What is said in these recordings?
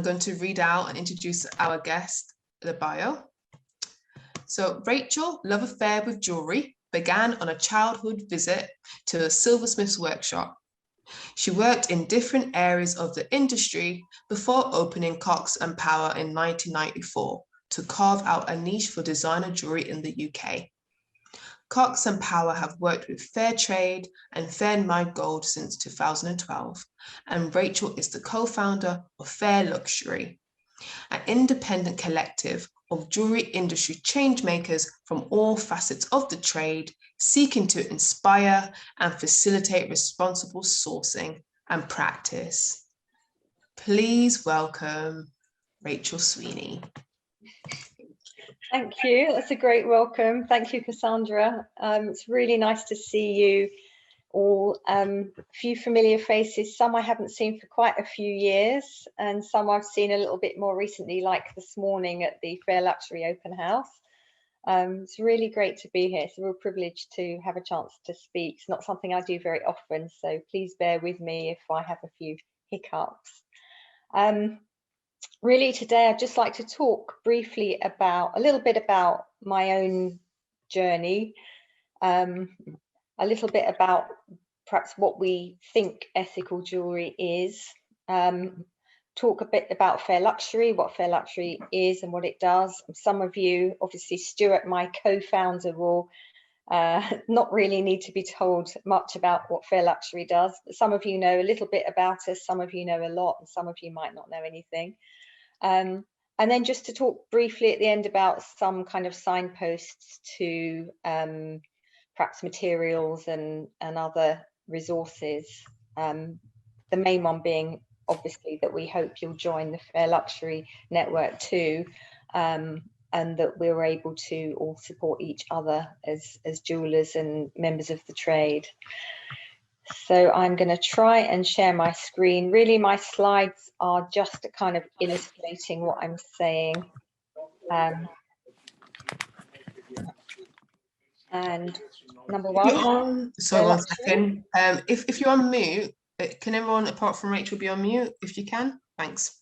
going to read out and introduce our guest, the bio. So Rachel, love affair with jewellery began on a childhood visit to a silversmith's workshop. She worked in different areas of the industry before opening Cox Power in 1994 to carve out a niche for designer jewellery in the UK. Cox Power have worked with Fair Trade and Fair Mind Gold since 2012, and Rachel is the co-founder of Fair Luxury, an independent collective of jewellery industry changemakers from all facets of the trade, seeking to inspire and facilitate responsible sourcing and practice. Please welcome Rachel Sweeney. Thank you. That's a great welcome. Thank you, Cassandra. It's really nice to see you all. A few familiar faces, some I haven't seen for quite a few years, and some I've seen a little bit more recently, like this morning at the Fair Luxury Open House. It's really great to be here. It's a real privilege to have a chance to speak. It's not something I do very often, so please bear with me if I have a few hiccups. Really today I'd just like to talk briefly about a little bit about my own journey, a little bit about perhaps what we think ethical jewellery is, talk a bit about Fair Luxury, what Fair Luxury is and what it does. Some of you, obviously Stuart, my co-founder, will not really need to be told much about what Fair Luxury does. But some of you know a little bit about us, some of you know a lot, and some of you might not know anything. And then just to talk briefly at the end about some kind of signposts to perhaps materials and other resources. The main one being obviously that we hope you'll join the Fair Luxury network too, and that we're able to all support each other as jewellers and members of the trade. So I'm going to try and share my screen. Really, my slides are just kind of illustrating what I'm saying. And number one. Sorry, 1 second. If you're on mute, can everyone apart from Rachel be on mute if you can? Thanks.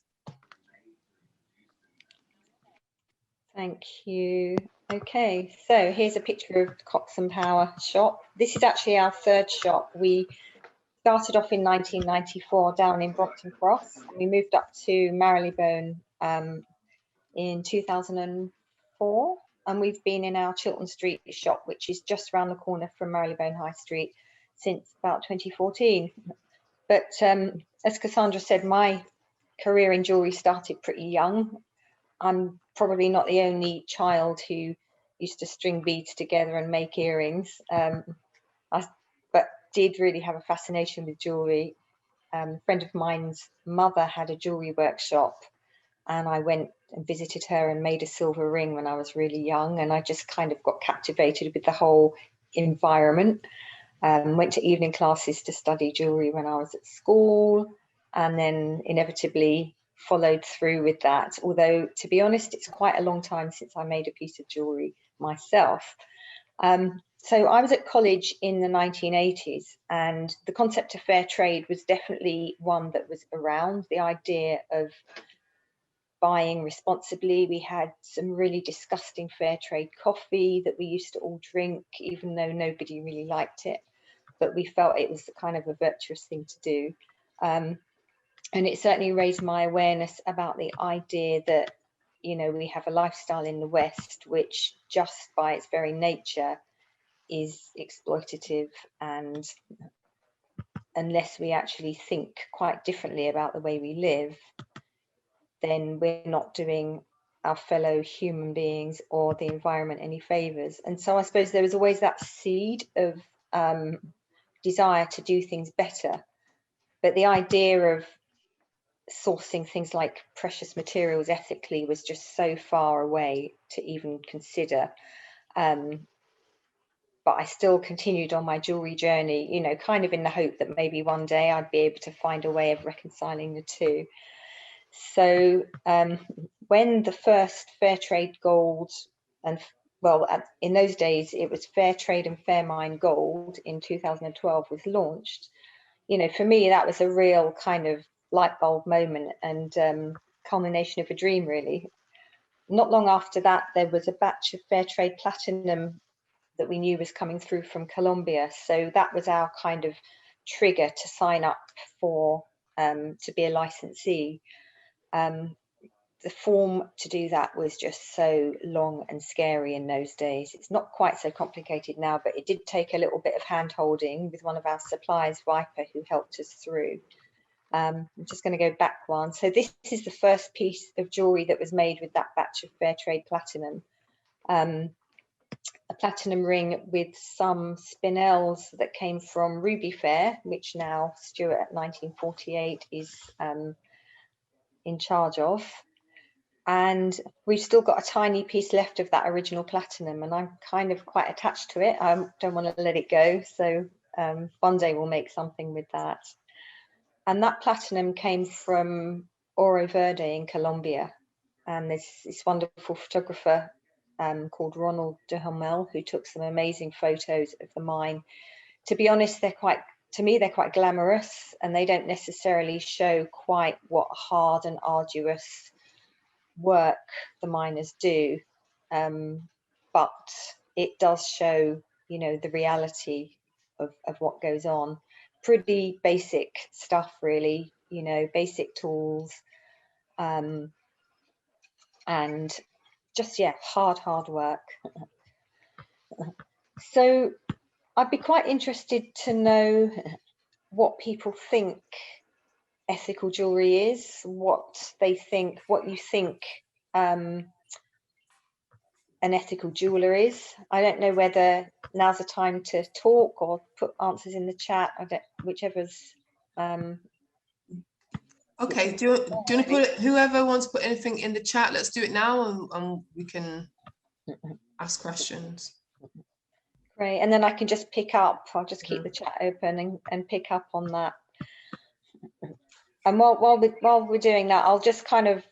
Thank you. Okay, so here's a picture of the Cox Power shop. This is actually our third shop. We started off in 1994 down in Brompton Cross. We moved up to Marylebone in 2004, and we've been in our Chiltern Street shop, which is just around the corner from Marylebone High Street, since about 2014. But as Cassandra said, my career in jewellery started pretty young. I'm probably not the only child who used to string beads together and make earrings, but did really have a fascination with jewellery. A friend of mine's mother had a jewellery workshop, and I went and visited her and made a silver ring when I was really young, and I just kind of got captivated with the whole environment. Went to evening classes to study jewellery when I was at school, and then inevitably followed through with that, although to be honest it's quite a long time since I made a piece of jewellery myself. So I was at college in the 1980s, and the concept of fair trade was definitely one that was around. The idea of buying responsibly. We had some really disgusting fair trade coffee that we used to all drink, even though nobody really liked it, but we felt it was kind of a virtuous thing to do. And it certainly raised my awareness about the idea that, you know, we have a lifestyle in the West which just by its very nature is exploitative, and unless we actually think quite differently about the way we live, then we're not doing our fellow human beings or the environment any favours. And so I suppose there was always that seed of desire to do things better, but the idea of sourcing things like precious materials ethically was just so far away to even consider. But I still continued on my jewellery journey, you know, kind of in the hope that maybe one day I'd be able to find a way of reconciling the two. So when the first fair trade gold, and well, in those days it was fair trade and fair mine gold in 2012 was launched, you know, for me that was a real kind of light bulb moment. And culmination of a dream, really. Not long after that, there was a batch of fair trade platinum that we knew was coming through from Colombia. So that was our kind of trigger to sign up for to be a licensee. The form to do that was just so long and scary in those days. It's not quite so complicated now, but it did take a little bit of hand holding with one of our suppliers, Viper, who helped us through. I'm just going to go back one. So this is the first piece of jewellery that was made with that batch of fair trade platinum. A platinum ring with some spinels that came from Ruby Fair, which now Stuart at 1948 is in charge of. And we've still got a tiny piece left of that original platinum, and I'm kind of quite attached to it. I don't want to let it go, so one day we'll make something with that. And that platinum came from Oro Verde in Colombia, and there's this wonderful photographer called Ronald de Hummel, who took some amazing photos of the mine. To be honest, to me they're quite glamorous, and they don't necessarily show quite what hard and arduous work the miners do, but it does show, you know, the reality of what goes on. Pretty basic stuff, really, you know, basic tools, and just, yeah, hard work. So I'd be quite interested to know what people think ethical jewelry is, what you think an ethical jeweler is. I don't know whether now's the time to talk or put answers in the chat. Whichever's. Okay, do you want to put it, whoever wants to put anything in the chat, let's do it now, and we can ask questions. Great, and then I can just pick up. I'll just keep the chat open and pick up on that. And while we're doing that, I'll just kind of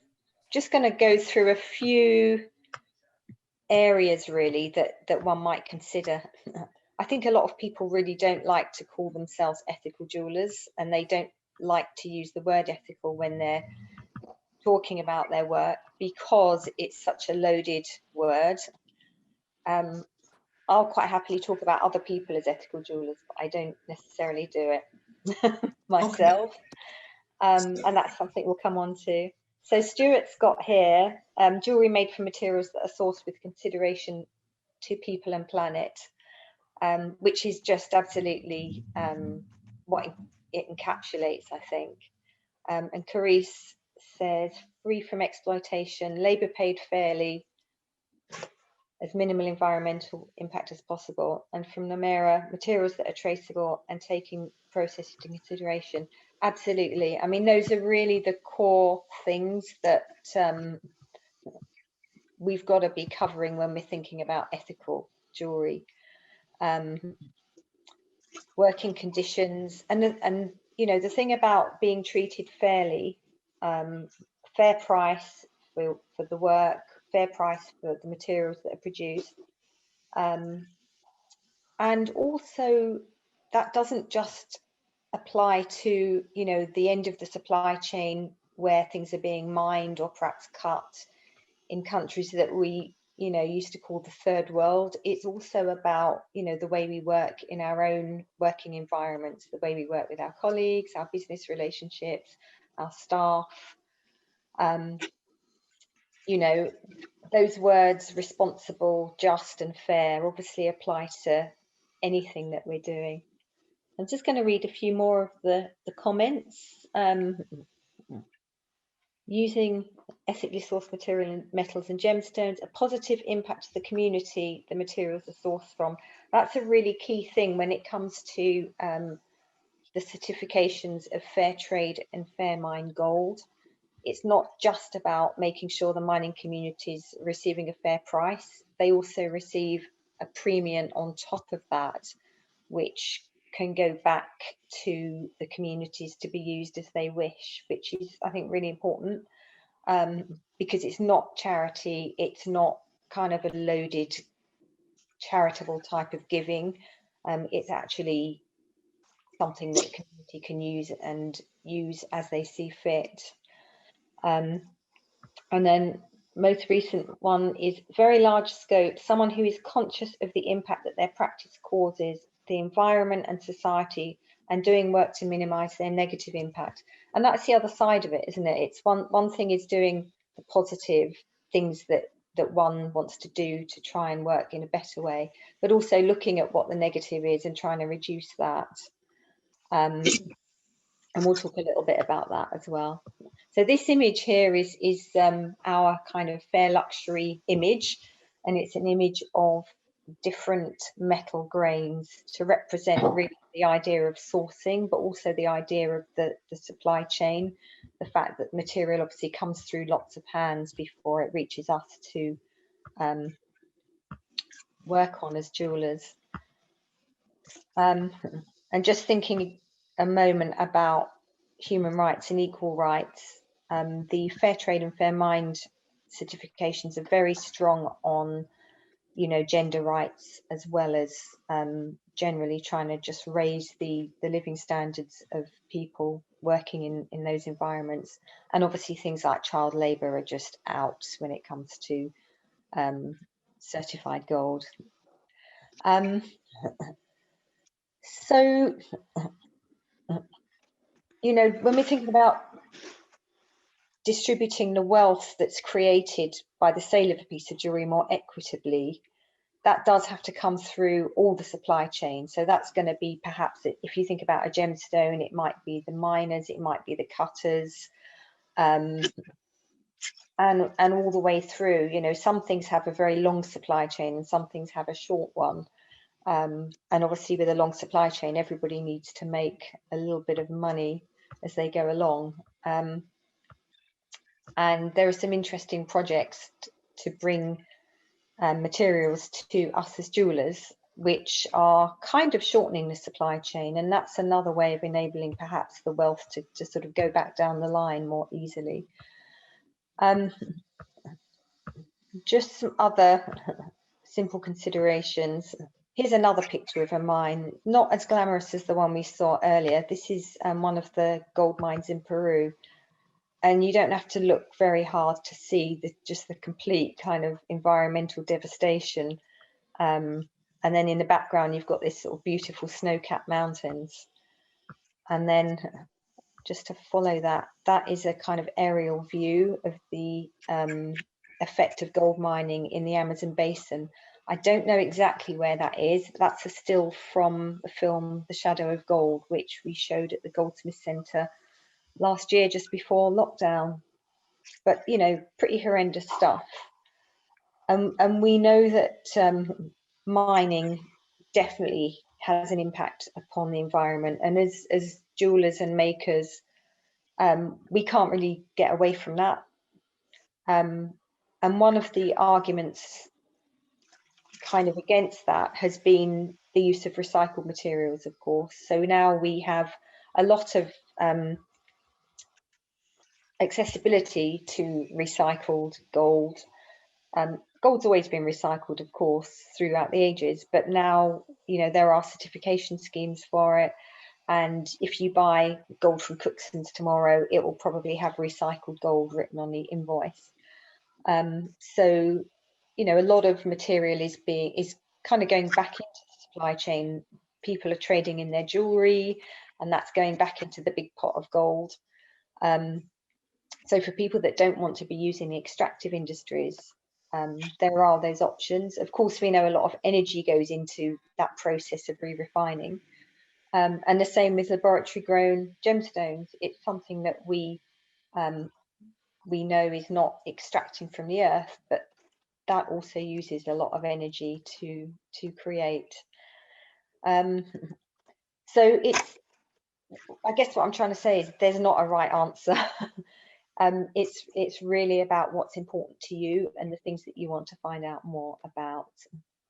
going to go through a few areas really that one might consider. I think a lot of people really don't like to call themselves ethical jewelers, and they don't like to use the word ethical when they're talking about their work because it's such a loaded word. I'll quite happily talk about other people as ethical jewelers, but I don't necessarily do it myself. Okay. And that's something we'll come on to. So Stuart's got here jewelry made from materials that are sourced with consideration to people and planet, which is just absolutely what it encapsulates, I think. And Carice says, free from exploitation, labour paid fairly, as minimal environmental impact as possible. And from Namera, materials that are traceable and taking process into consideration. Absolutely. I mean, those are really the core things that we've got to be covering when we're thinking about ethical jewelry. Working conditions, and you know, the thing about being treated fairly, fair price for the work, fair price for the materials that are produced, and also that doesn't just apply to, you know, the end of the supply chain where things are being mined or perhaps cut in countries that we, you know, used to call the third world. It's also about, you know, the way we work in our own working environments, the way we work with our colleagues, our business relationships, our staff. You know, those words responsible, just and fair obviously apply to anything that we're doing. I'm just going to read a few more of the comments. Using ethically sourced material, metals and gemstones, a positive impact to the community the materials are sourced from. That's a really key thing when it comes to the certifications of fair trade and fair mine gold. It's not just about making sure the mining community is receiving a fair price. They also receive a premium on top of that, which can go back to the communities to be used as they wish, which is, I think, really important, because it's not charity, it's not kind of a loaded charitable type of giving. It's actually something that the community can use and use as they see fit. And then most recent one is very large scope, someone who is conscious of the impact that their practice causes, the environment and society, and doing work to minimize their negative impact. And that's the other side of it, isn't it? It's one thing is doing the positive things that one wants to do to try and work in a better way, but also looking at what the negative is and trying to reduce that. And we'll talk a little bit about that as well. So this image here is our kind of fair luxury image, and it's an image of different metal grains to represent really the idea of sourcing, but also the idea of the supply chain, the fact that material obviously comes through lots of hands before it reaches us to work on as jewelers. And just thinking a moment about human rights and equal rights, the Fair Trade and Fair Mind certifications are very strong on, you know, gender rights, as well as generally trying to just raise the living standards of people working in those environments. And obviously things like child labour are just out when it comes to certified gold. So, you know, when we're thinking about distributing the wealth that's created by the sale of a piece of jewellery more equitably, that does have to come through all the supply chain. So that's going to be, perhaps, if you think about a gemstone, it might be the miners, it might be the cutters, and all the way through. You know, some things have a very long supply chain and some things have a short one. And obviously with a long supply chain, everybody needs to make a little bit of money as they go along. And there are some interesting projects to bring materials to us as jewelers, which are kind of shortening the supply chain. And that's another way of enabling perhaps the wealth to sort of go back down the line more easily. Just some other simple considerations. Here's another picture of a mine, not as glamorous as the one we saw earlier. This is one of the gold mines in Peru. And you don't have to look very hard to see just the complete kind of environmental devastation. And then in the background, you've got this sort of beautiful snow-capped mountains. And then just to follow that, that is a kind of aerial view of the effect of gold mining in the Amazon basin. I don't know exactly where that is. That's a still from the film The Shadow of Gold, which we showed at the Goldsmith Centre last year, just before lockdown. But, you know, pretty horrendous stuff. And we know that mining definitely has an impact upon the environment. And as jewelers and makers, we can't really get away from that. And one of the arguments kind of against that has been the use of recycled materials, of course. So now we have a lot of accessibility to recycled gold. Gold's always been recycled, of course, throughout the ages, but now, you know, there are certification schemes for it. And if you buy gold from Cookson's tomorrow, it will probably have recycled gold written on the invoice. So, you know, a lot of material is kind of going back into the supply chain. People are trading in their jewellery, and that's going back into the big pot of gold. So for people that don't want to be using the extractive industries, there are those options. Of course, we know a lot of energy goes into that process of re-refining. And the same with laboratory grown gemstones. It's something that we know is not extracting from the earth, but that also uses a lot of energy to create. So I guess what I'm trying to say is there's not a right answer. It's really about what's important to you and the things that you want to find out more about.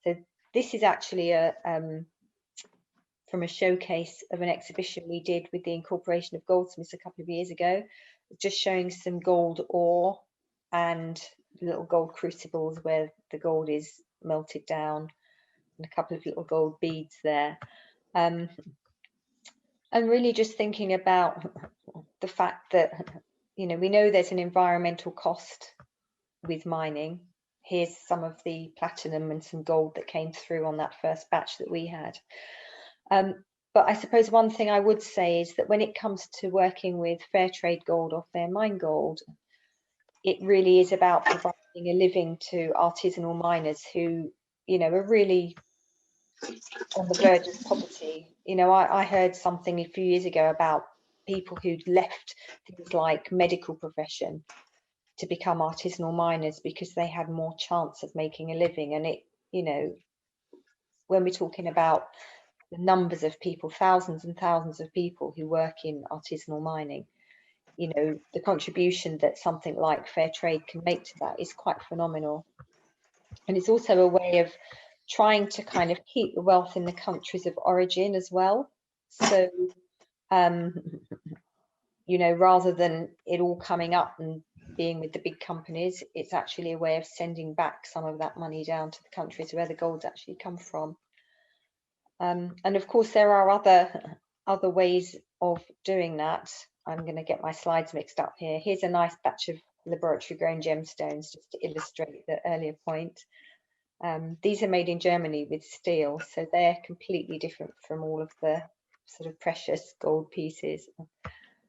So this is actually from a showcase of an exhibition we did with the Incorporation of Goldsmiths a couple of years ago, just showing some gold ore and little gold crucibles where the gold is melted down, and a couple of little gold beads there. And really just thinking about the fact that, you know, we know there's an environmental cost with mining. Here's some of the platinum and some gold that came through on that first batch that we had. But I suppose one thing I would say is that when it comes to working with fair trade gold or fair mine gold, it really is about providing a living to artisanal miners who, you know, are really on the verge of poverty. You know, I heard something a few years ago about people who'd left things like medical profession to become artisanal miners because they had more chance of making a living. And it, you know, when we're talking about the numbers of people, thousands and thousands of people who work in artisanal mining, you know, the contribution that something like fair trade can make to that is quite phenomenal. And it's also a way of trying to kind of keep the wealth in the countries of origin as well. So, you know, rather than it all coming up and being with the big companies, it's actually a way of sending back some of that money down to the countries where the gold's actually come from. And of course, there are other ways of doing that. I'm going to get my slides mixed up here. Here's a nice batch of laboratory grown gemstones, just to illustrate the earlier point. These are made in Germany with steel, so they're completely different from all of the sort of precious gold pieces.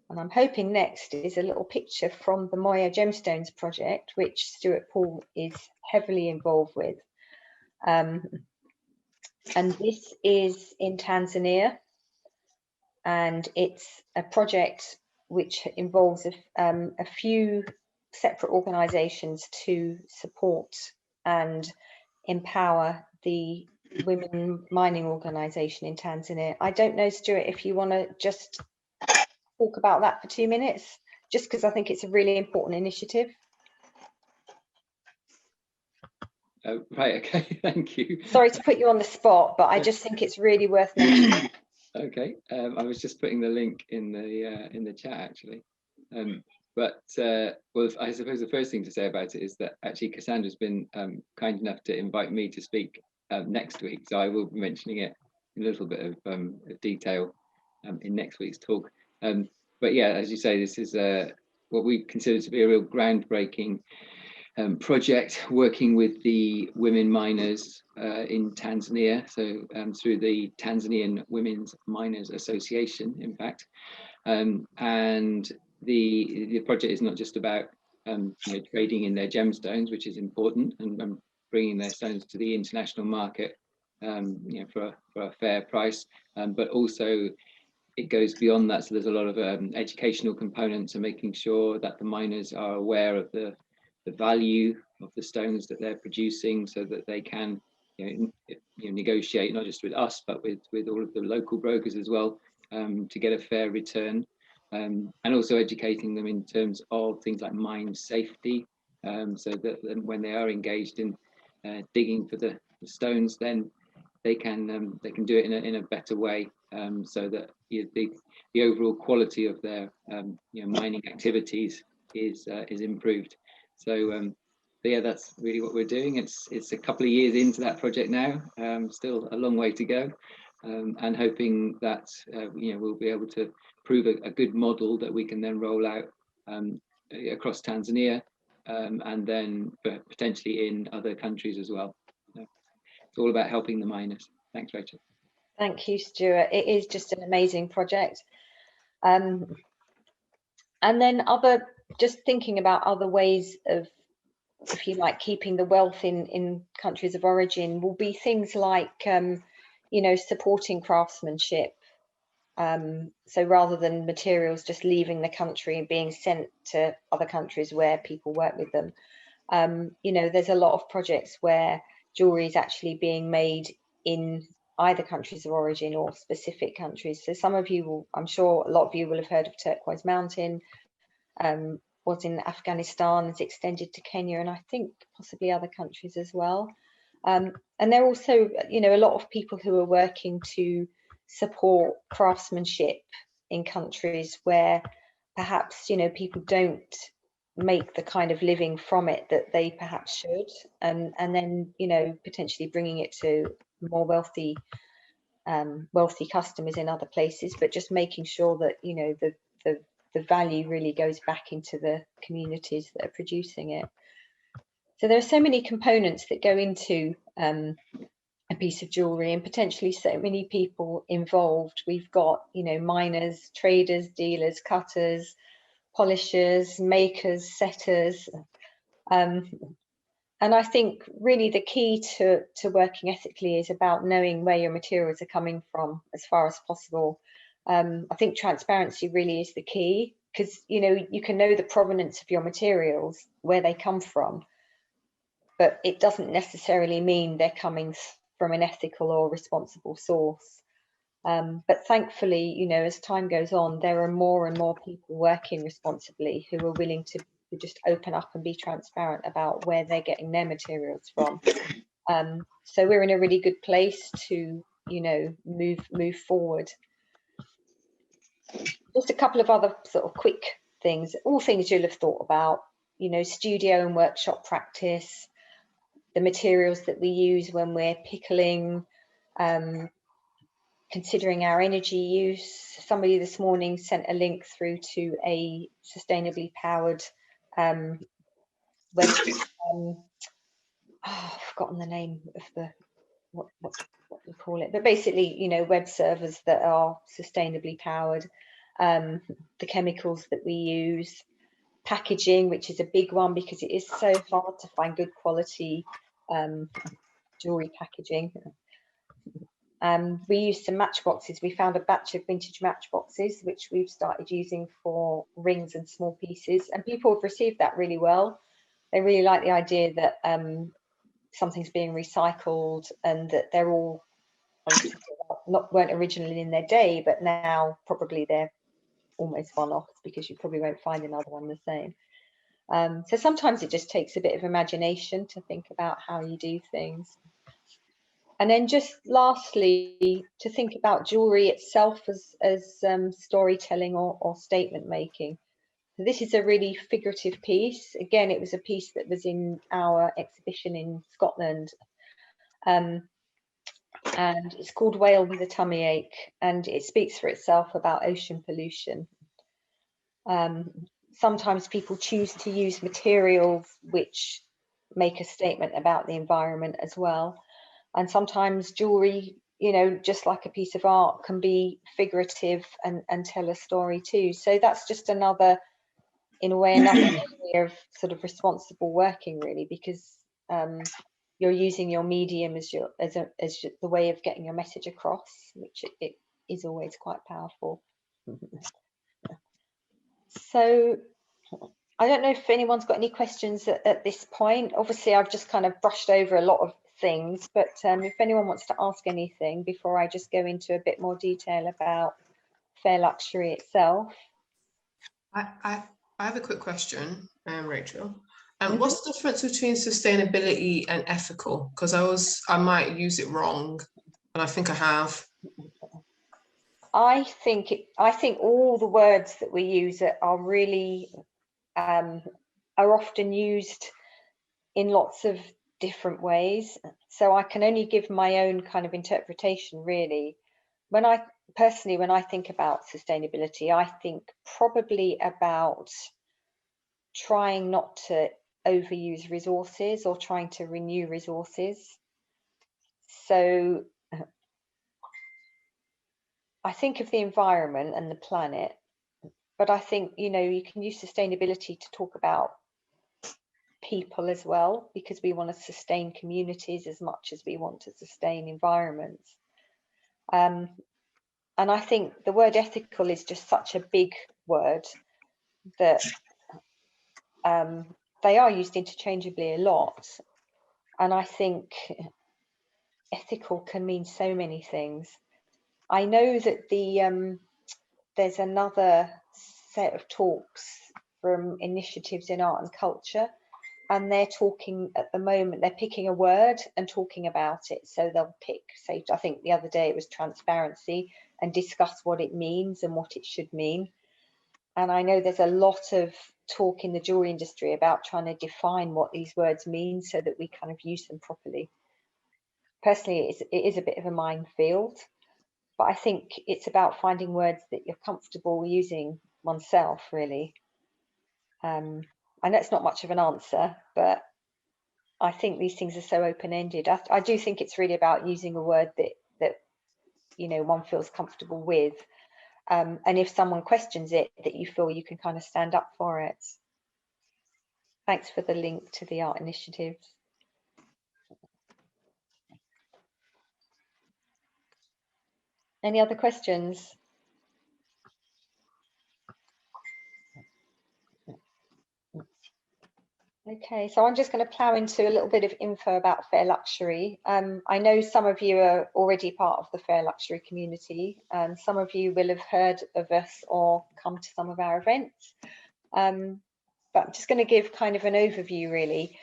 And I'm hoping next is a little picture from the Moya Gemstones project, which Stuart Paul is heavily involved with. And this is in Tanzania, and it's a project which involves a few separate organisations to support and empower the women mining organisation in Tanzania. I don't know, Stuart, if you want to just talk about that for 2 minutes, just because I think it's a really important initiative. Right, okay, thank you. Sorry to put you on the spot, but I just think it's really worth mentioning. Okay, I was just putting the link in the chat actually. Well, I suppose the first thing to say about it is that actually Kassandra's been kind enough to invite me to speak next week, so I will be mentioning it in a little bit of detail in next week's talk. But yeah, as you say, this is what we consider to be a real groundbreaking project, working with the women miners in Tanzania, so through the Tanzanian Women's Miners Association, in fact. And the project is not just about you know, trading in their gemstones, which is important, and bringing their stones to the international market, you know, for a fair price, but also it goes beyond that. So there's a lot of educational components and making sure that the miners are aware of the value of the stones that they're producing, so that they can you know, negotiate not just with us but with all of the local brokers as well, to get a fair return, and also educating them in terms of things like mine safety, so that when they are engaged in digging for the stones, then they can do it in a better way, so that the overall quality of their you know, mining activities is improved. So yeah, that's really what we're doing. It's a couple of years into that project now, still a long way to go, and hoping that you know, we'll be able to prove a good model that we can then roll out across Tanzania, and then potentially in other countries as well. So it's all about helping the miners. Thanks, Rachel. Thank you, Stuart. It is just an amazing project. And then just thinking about other ways of, if you like, keeping the wealth in countries of origin will be things like, you know, supporting craftsmanship. So rather than materials just leaving the country and being sent to other countries where people work with them, you know, there's a lot of projects where jewellery is actually being made in either countries of origin or specific countries. So some of you will, I'm sure a lot of you will have heard of Turquoise Mountain, was in Afghanistan, it's extended to Kenya, and I think possibly other countries as well. And there are also, you know, a lot of people who are working to support craftsmanship in countries where perhaps, you know, people don't make the kind of living from it that they perhaps should, and then, you know, potentially bringing it to more wealthy customers in other places, but just making sure that, you know, the value really goes back into the communities that are producing it. So there are so many components that go into a piece of jewellery, and potentially so many people involved. We've got, you know, miners, traders, dealers, cutters, polishers, makers, setters. And I think really the key to working ethically is about knowing where your materials are coming from as far as possible. I think transparency really is the key, because, you know, you can know the provenance of your materials, where they come from, but it doesn't necessarily mean they're coming from an ethical or responsible source. But thankfully, you know, as time goes on, there are more and more people working responsibly who are willing to just open up and be transparent about where they're getting their materials from. So we're in a really good place to, you know, move forward. Just a couple of other sort of quick things, all things you'll have thought about, you know, studio and workshop practice, the materials that we use when we're pickling, considering our energy use. Somebody this morning sent a link through to a sustainably powered web. I've forgotten the name of the what we call it, but basically, you know, web servers that are sustainably powered, the chemicals that we use, packaging, which is a big one because it is so hard to find good quality jewelry packaging. We used some matchboxes. We found a batch of vintage matchboxes, which we've started using for rings and small pieces, and people have received that really well. They really like the idea that something's being recycled, and that they're all weren't originally in their day, but now probably they're almost one-offs, because you probably won't find another one the same. So sometimes it just takes a bit of imagination to think about how you do things. And then just lastly, to think about jewellery itself as storytelling or statement making. So this is a really figurative piece. Again, it was a piece that was in our exhibition in Scotland. And it's called Whale with a Tummy Ache, and it speaks for itself about ocean pollution. Sometimes people choose to use materials which make a statement about the environment as well. And sometimes jewelry, you know, just like a piece of art, can be figurative and tell a story too. So that's just another, in a way, another area of sort of responsible working, really, because you're using your medium as the way of getting your message across, which it is always quite powerful. So I don't know if anyone's got any questions at this point. Obviously, I've just kind of brushed over a lot of things, but if anyone wants to ask anything before I just go into a bit more detail about fair luxury itself. I have a quick question, Rachel. What's the difference between sustainability and ethical? Because I might use it wrong, and I think I have. I think all the words that we use are really are often used in lots of different ways. So I can only give my own kind of interpretation, really. When I think about sustainability, I think probably about trying not to overuse resources or trying to renew resources. So I think of the environment and the planet, but I think, you know, you can use sustainability to talk about people as well, because we want to sustain communities as much as we want to sustain environments. And I think the word ethical is just such a big word that they are used interchangeably a lot. And I think ethical can mean so many things. I know that there's another set of talks from initiatives in art and culture, and they're talking at the moment, they're picking a word and talking about it. So they'll pick, say, I think the other day it was transparency, and discuss what it means and what it should mean. And I know there's a lot of talk in the jewelry industry about trying to define what these words mean so that we kind of use them properly. Personally, it is a bit of a minefield, but I think it's about finding words that you're comfortable using oneself, really. I know it's not much of an answer, but I think these things are so open-ended. I do think it's really about using a word that you know, one feels comfortable with, and if someone questions it, that you feel you can kind of stand up for it. Thanks for the link to the art initiatives. Any other questions? Okay, so I'm just going to plough into a little bit of info about Fair Luxury. I know some of you are already part of the Fair Luxury community, and some of you will have heard of us or come to some of our events. But I'm just going to give kind of an overview, really.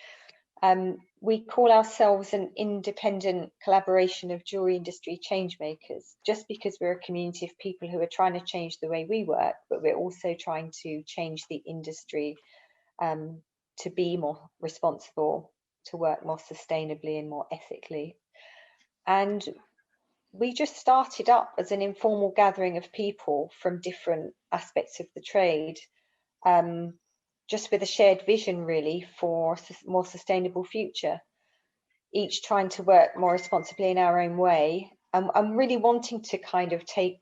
We call ourselves an independent collaboration of jewellery industry change makers, just because we're a community of people who are trying to change the way we work, but we're also trying to change the industry to be more responsible, to work more sustainably and more ethically. And we just started up as an informal gathering of people from different aspects of the trade, just with a shared vision really for a more sustainable future, each trying to work more responsibly in our own way. I'm really wanting to kind of take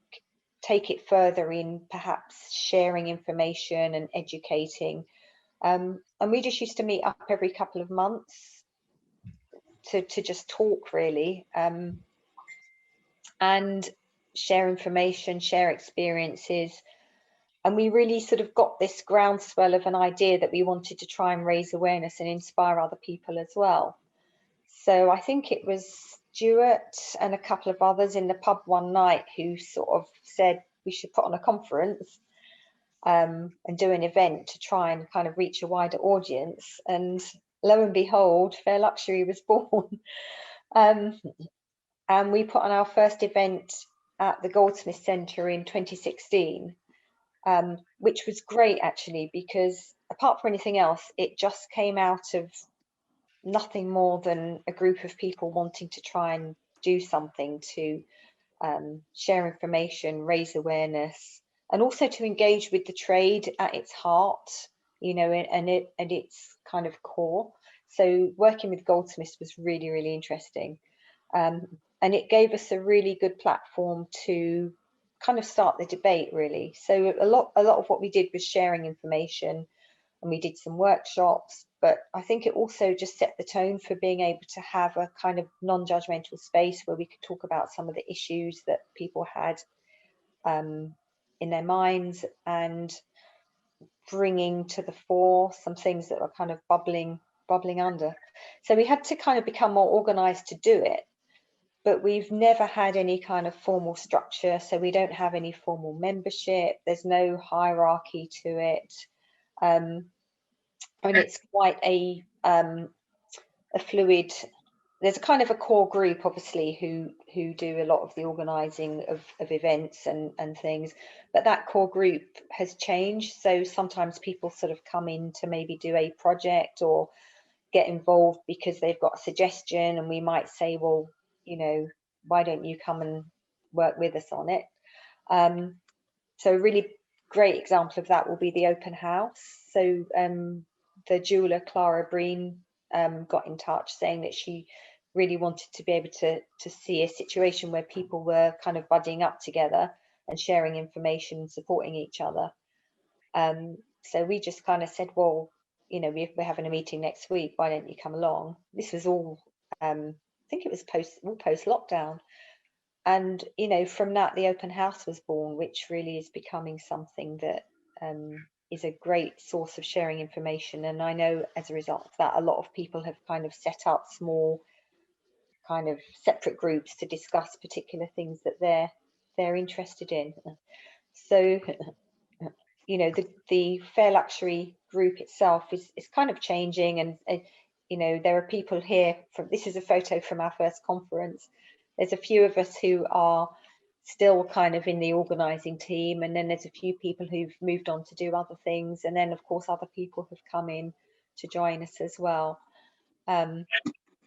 it further in perhaps sharing information and educating. And we just used to meet up every couple of months to just talk really, and share information, share experiences. And we really sort of got this groundswell of an idea that we wanted to try and raise awareness and inspire other people as well. So I think it was Stuart and a couple of others in the pub one night who sort of said we should put on a conference and do an event to try and kind of reach a wider audience. And lo and behold, Fair Luxury was born. And we put on our first event at the Goldsmith Centre in 2016, which was great actually, because apart from anything else, it just came out of nothing more than a group of people wanting to try and do something to share information, raise awareness, and also to engage with the trade at its heart, you know, and its kind of core. So working with Goldsmiths was really, really interesting. And it gave us a really good platform to kind of start the debate really. So a lot of what we did was sharing information, and we did some workshops, but I think it also just set the tone for being able to have a kind of non-judgmental space where we could talk about some of the issues that people had in their minds, and bringing to the fore some things that were kind of bubbling under. So we had to kind of become more organized to do it, but we've never had any kind of formal structure. So we don't have any formal membership. There's no hierarchy to it. And it's quite a fluid, there's a kind of a core group obviously who do a lot of the organizing of events and things, but that core group has changed. So sometimes people sort of come in to maybe do a project or get involved because they've got a suggestion, and we might say, well, you know, why don't you come and work with us on it? So a really great example of that will be the open house. So the jeweler Clara Breen got in touch saying that she really wanted to be able to see a situation where people were kind of buddying up together and sharing information and supporting each other. So we just kind of said, well, you know, we're having a meeting next week, why don't you come along? This was all, I think it was post lockdown. And, you know, from that, the open house was born, which really is becoming something that is a great source of sharing information. And I know as a result of that, a lot of people have kind of set up small kind of separate groups to discuss particular things that they're interested in. So, you know, the Fair Luxury group itself is kind of changing, and you know, there are people here from, this is a photo from our first conference. There's a few of us who are still kind of in the organizing team, and then there's a few people who've moved on to do other things, and then of course other people have come in to join us as well.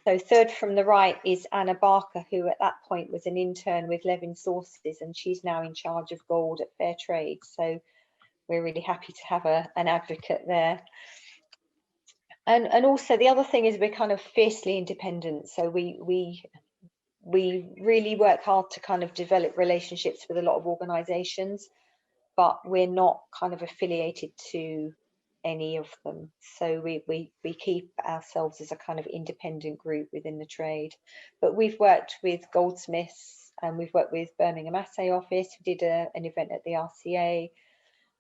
So third from the right is Anna Barker, who at that point was an intern with Levin Sources, and she's now in charge of gold at Fair Trade. So we're really happy to have an advocate there. And also the other thing is we're kind of fiercely independent. So we really work hard to kind of develop relationships with a lot of organisations, but we're not kind of affiliated to any of them. So we keep ourselves as a kind of independent group within the trade. But we've worked with goldsmiths, and we've worked with Birmingham Assay Office. We did an event at the RCA.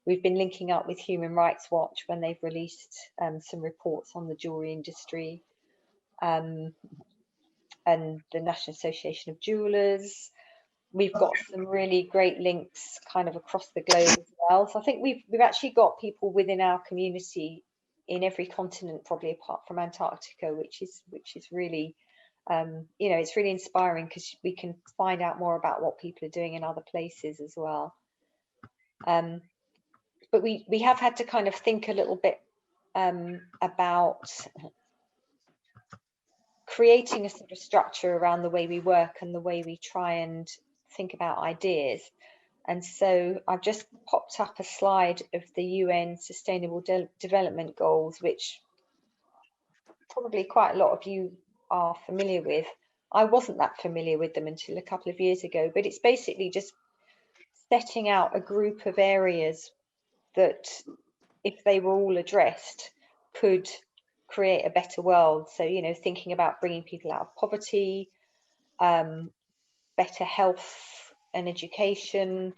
We've been linking up with Human Rights Watch when they've released some reports on the jewellery industry, and the National Association of Jewellers. We've got some really great links kind of across the globe as well. So I think we've actually got people within our community in every continent, probably apart from Antarctica, which is really, you know, it's really inspiring because we can find out more about what people are doing in other places as well. But we have had to kind of think a little bit about creating a sort of structure around the way we work and the way we try and think about ideas. And so I've just popped up a slide of the UN Sustainable Development Goals, which probably quite a lot of you are familiar with. I wasn't that familiar with them until a couple of years ago, but it's basically just setting out a group of areas that, if they were all addressed, could create a better world. So, you know, thinking about bringing people out of poverty, better health and education,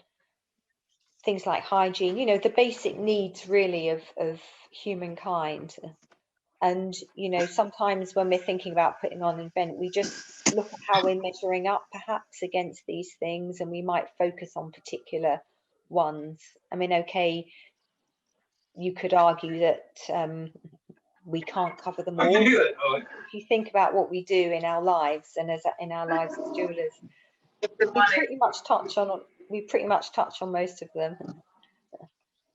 things like hygiene, you know, the basic needs really of humankind. And, you know, sometimes when we're thinking about putting on an event, we just look at how we're measuring up perhaps against these things, and we might focus on particular ones. I mean, okay, you could argue that we can't cover them all. If you think about what we do in our lives and in our lives as jewelers, we pretty much touch on most of them.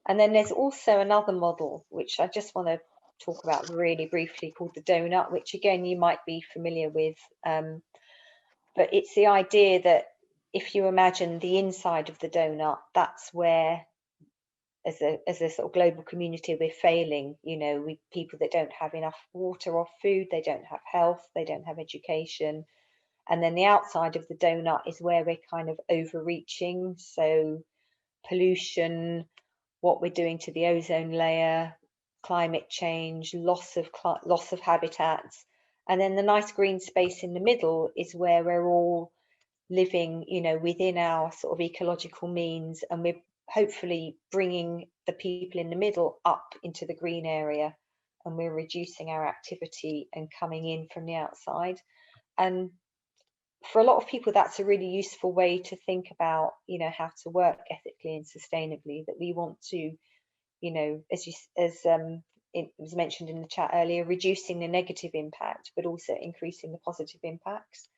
And then there's also another model which I just want to talk about really briefly, called the donut, which again you might be familiar with, but it's the idea that if you imagine the inside of the donut, that's where as a sort of global community we're failing. You know, we people that don't have enough water or food, they don't have health, they don't have education. And then the outside of the donut is where we're kind of overreaching. So pollution, what we're doing to the ozone layer, climate change, loss of habitats. And then the nice green space in the middle is where we're all living, you know, within our sort of ecological means, and we're hopefully bringing the people in the middle up into the green area, and we're reducing our activity and coming in from the outside. And for a lot of people, that's a really useful way to think about, you know, how to work ethically and sustainably, that we want to, you know, as it was mentioned in the chat earlier, reducing the negative impact, but also increasing the positive impacts.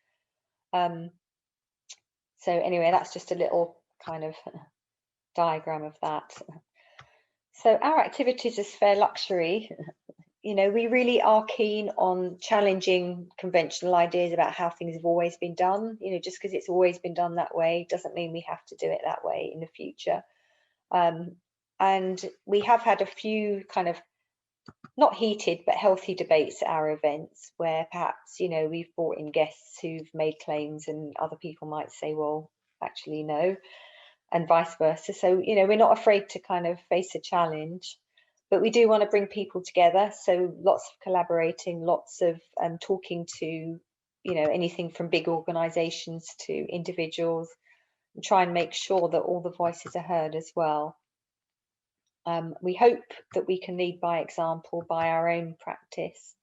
So anyway, that's just a little kind of diagram of that. So our activities as Fair Luxury, you know, we really are keen on challenging conventional ideas about how things have always been done. You know, just because it's always been done that way doesn't mean we have to do it that way in the future. And we have had a few kind of not heated but healthy debates at our events, where perhaps, you know, we've brought in guests who've made claims and other people might say, well, actually no, and vice versa. So, you know, we're not afraid to kind of face a challenge, but we do want to bring people together. So lots of collaborating, lots of talking to, you know, anything from big organizations to individuals, and try and make sure that all the voices are heard as well. We hope that we can lead by example by our own practice,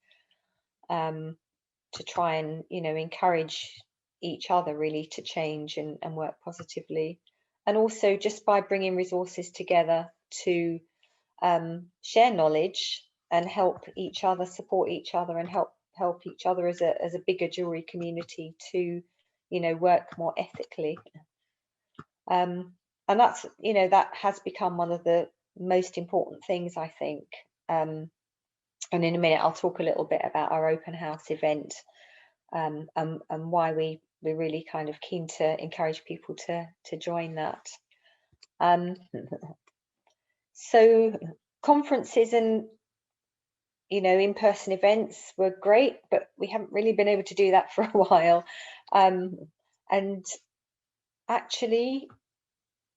to try and, you know, encourage each other really to change and work positively. And also just by bringing resources together to share knowledge and help each other, support each other, and help each other as a bigger jewelry community to, you know, work more ethically. And that's, you know, that has become one of the most important things, I think. And in a minute I'll talk a little bit about our open house event, and why we're really kind of keen to encourage people to join that. So conferences and you know, in-person events were great, but we haven't really been able to do that for a while. And actually,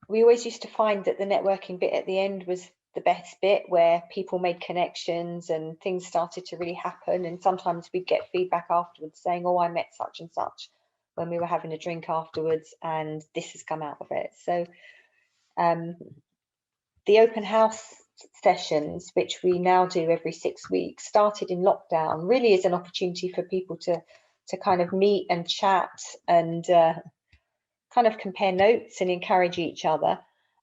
we always used to find that the networking bit at the end was the best bit, where people made connections and things started to really happen. And sometimes we'd get feedback afterwards saying, oh, I met such and such when we were having a drink afterwards, and this has come out of it. So the open house sessions, which we now do every 6 weeks, started in lockdown, really is an opportunity for people to kind of meet and chat and kind of compare notes and encourage each other.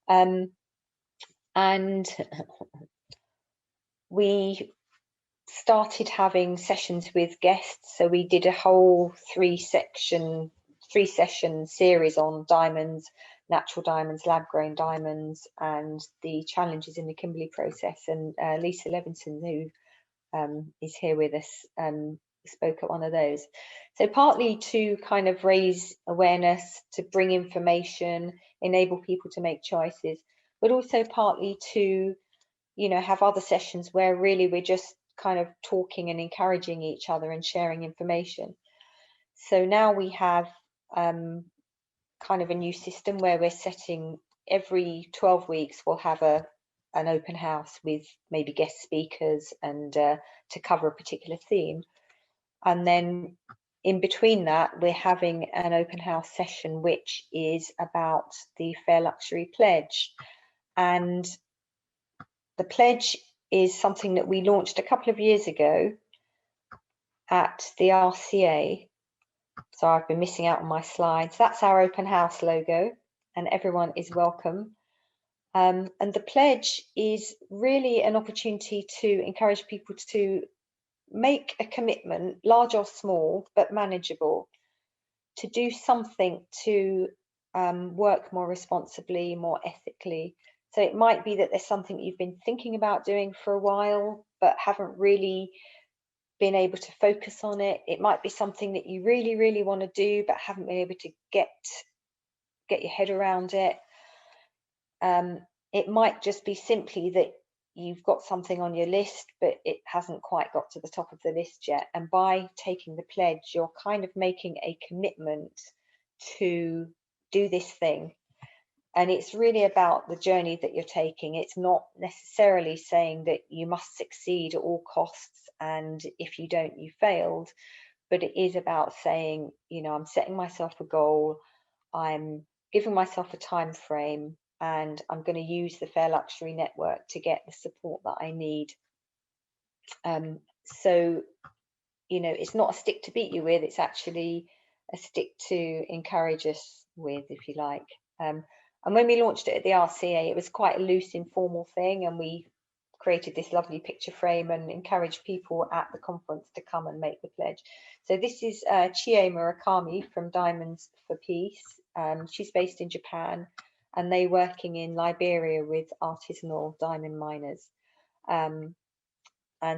And we started having sessions with guests. So we did a whole three session series on diamonds, natural diamonds, lab grown diamonds, and the challenges in the Kimberley process. And Lisa Levinson, who is here with us, spoke at one of those. So partly to kind of raise awareness, to bring information, enable people to make choices, but also partly to, you know, have other sessions where really we're just kind of talking and encouraging each other and sharing information. So now we have kind of a new system where we're setting every 12 weeks, we'll have an open house with maybe guest speakers and to cover a particular theme. And then in between that, we're having an open house session, which is about the Fair Luxury Pledge. And the pledge is something that we launched a couple of years ago at the RCA. So I've been missing out on my slides. That's our open house logo, and everyone is welcome. And the pledge is really an opportunity to encourage people to make a commitment, large or small, but manageable, to do something to work more responsibly, more ethically. So it might be that there's something you've been thinking about doing for a while, but haven't really been able to focus on it. It might be something that you really, really want to do, but haven't been able to get your head around it. It might just be simply that you've got something on your list, but it hasn't quite got to the top of the list yet. And by taking the pledge, you're kind of making a commitment to do this thing. And it's really about the journey that you're taking. It's not necessarily saying that you must succeed at all costs, and if you don't, you failed. But it is about saying, you know, I'm setting myself a goal, I'm giving myself a time frame, and I'm going to use the Fair Luxury Network to get the support that I need. So, you know, it's not a stick to beat you with, it's actually a stick to encourage us with, if you like. And when we launched it at the RCA, it was quite a loose, informal thing, and we created this lovely picture frame and encouraged people at the conference to come and make the pledge. So this is Chie Murakami from Diamonds for Peace. She's based in Japan, and they working in Liberia with artisanal diamond miners. And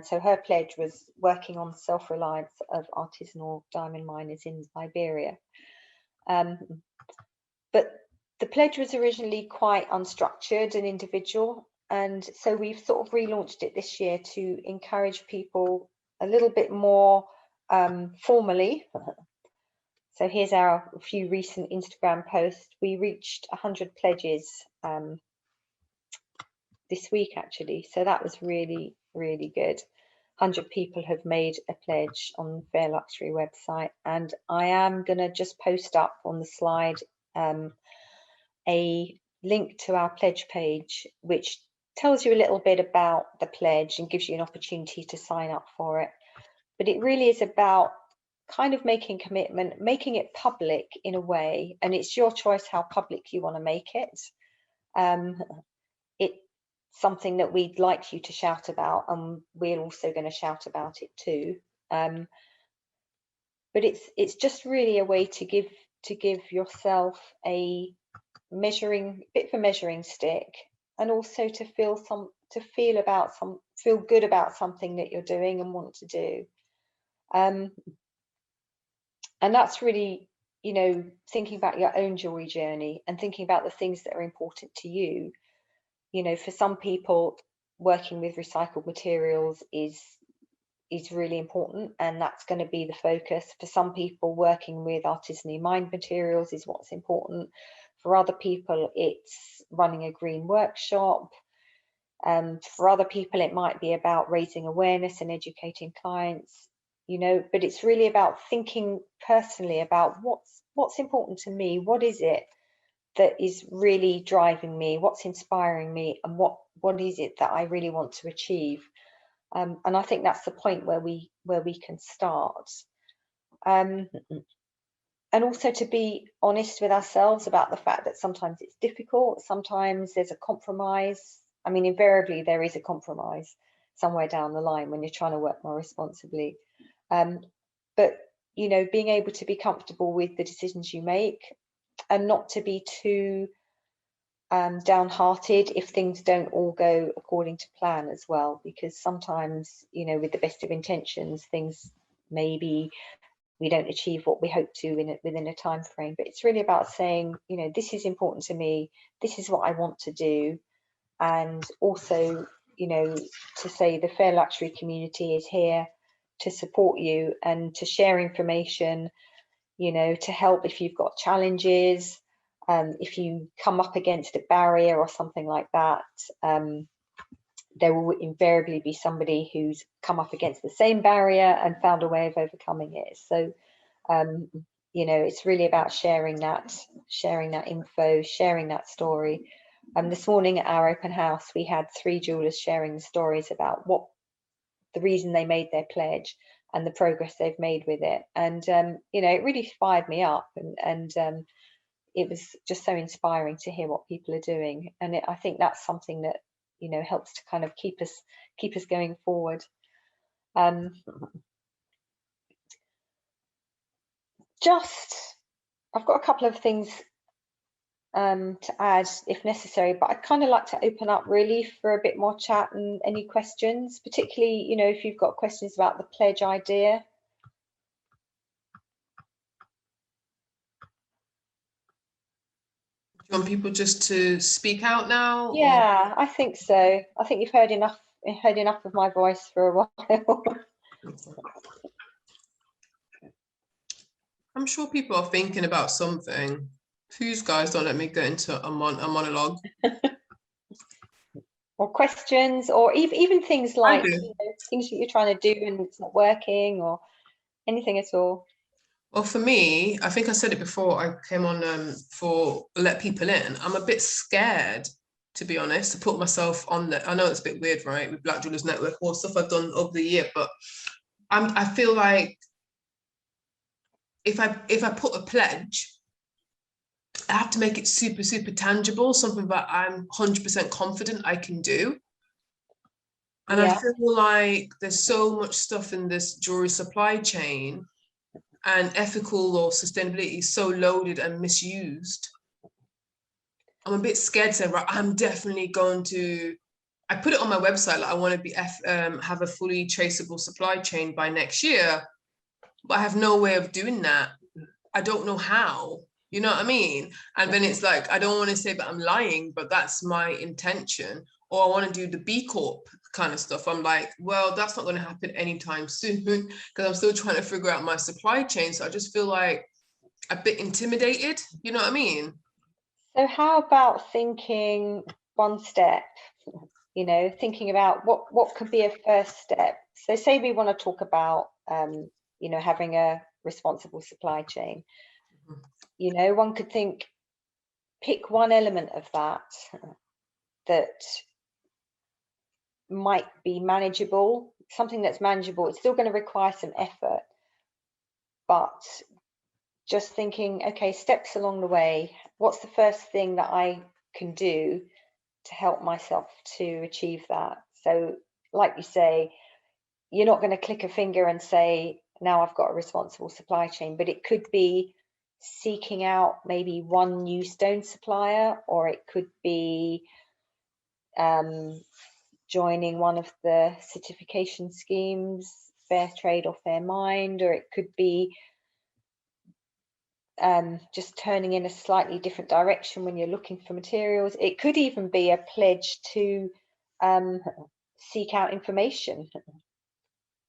so her pledge was working on the self-reliance of artisanal diamond miners in Liberia. But the pledge was originally quite unstructured and individual, and so we've sort of relaunched it this year to encourage people a little bit more formally. So here's our few recent Instagram posts. We reached 100 pledges this week, actually, so that was really, really good. 100 people have made a pledge on the Fair Luxury website, and I am going to just post up on the slide a link to our pledge page, which tells you a little bit about the pledge and gives you an opportunity to sign up for it. But it really is about kind of making commitment, making it public in a way, and it's your choice how public you want to make it. It's something that we'd like you to shout about, and we're also going to shout about it too. But it's just really a way to give yourself a bit of a measuring stick, and also to feel good about something that you're doing and want to do. And that's really, you know, thinking about your own jewelry journey and thinking about the things that are important to you. You know, for some people, working with recycled materials is is really important, and that's going to be the focus. For some people, working with artisanally mined materials is what's important. For other people, it's running a green workshop. For other people, it might be about raising awareness and educating clients, you know, but it's really about thinking personally about what's important to me, what is it that is really driving me, what's inspiring me, and what is it that I really want to achieve. And I think that's the point where we can start. And also to be honest with ourselves about the fact that sometimes it's difficult, sometimes there's a compromise. I mean, invariably there is a compromise somewhere down the line when you're trying to work more responsibly. But, you know, being able to be comfortable with the decisions you make and not to be too downhearted if things don't all go according to plan as well, because sometimes, you know, with the best of intentions, things maybe we don't achieve what we hope to within a time frame. But it's really about saying, you know, this is important to me, this is what I want to do. And also, you know, to say the fair luxury community is here to support you and to share information, you know, to help if you've got challenges. If you come up against a barrier or something like that, there will invariably be somebody who's come up against the same barrier and found a way of overcoming it. So, you know, it's really about sharing that info, sharing that story. This morning at our open house, we had 3 jewellers sharing the stories about what the reason they made their pledge and the progress they've made with it. And, you know, it really fired me up, and it was just so inspiring to hear what people are doing. And I think that's something that, you know, helps to kind of keep us going forward. I've got a couple of things to add if necessary, but I'd kind of like to open up really for a bit more chat and any questions, particularly, you know, if you've got questions about the pledge idea. Do you want people just to speak out now? Yeah, I think so. I think you've heard enough of my voice for a while. I'm sure people are thinking about something. Please, guys, don't let me get into a monologue. Or questions, or even things like, do. you know, things that you're trying to do and it's not working, or anything at all. Well, for me, I think I said it before I came on for let people in. I'm a bit scared, to be honest, to put myself on the. I know it's a bit weird, right, with Black Jewelers Network, all stuff I've done over the year, but I feel like if I put a pledge, I have to make it super, super tangible, something that I'm 100% confident I can do. And Yeah. I feel like there's so much stuff in this jewelry supply chain, and ethical or sustainability is so loaded and misused. I'm a bit scared to say, right, I'm definitely going to, I put it on my website, like I want to be have a fully traceable supply chain by next year, but I have no way of doing that. I don't know how, you know what I mean? And then it's like, I don't want to say that I'm lying, but that's my intention. Or I want to do the B Corp kind of stuff. I'm like, well, that's not going to happen anytime soon because I'm still trying to figure out my supply chain. So I just feel like a bit intimidated, you know what I mean? So how about thinking one step, you know, thinking about what could be a first step? So say we want to talk about, you know, having a responsible supply chain. You know, one could think, pick one element of that might be manageable, something that's manageable. It's still going to require some effort, but just thinking, okay, steps along the way, what's the first thing that I can do to help myself to achieve that? So like you say, you're not going to click a finger and say, now I've got a responsible supply chain, but it could be seeking out maybe one new stone supplier, or it could be joining one of the certification schemes, Fair Trade or Fair Mind, or it could be just turning in a slightly different direction when you're looking for materials. It could even be a pledge to seek out information.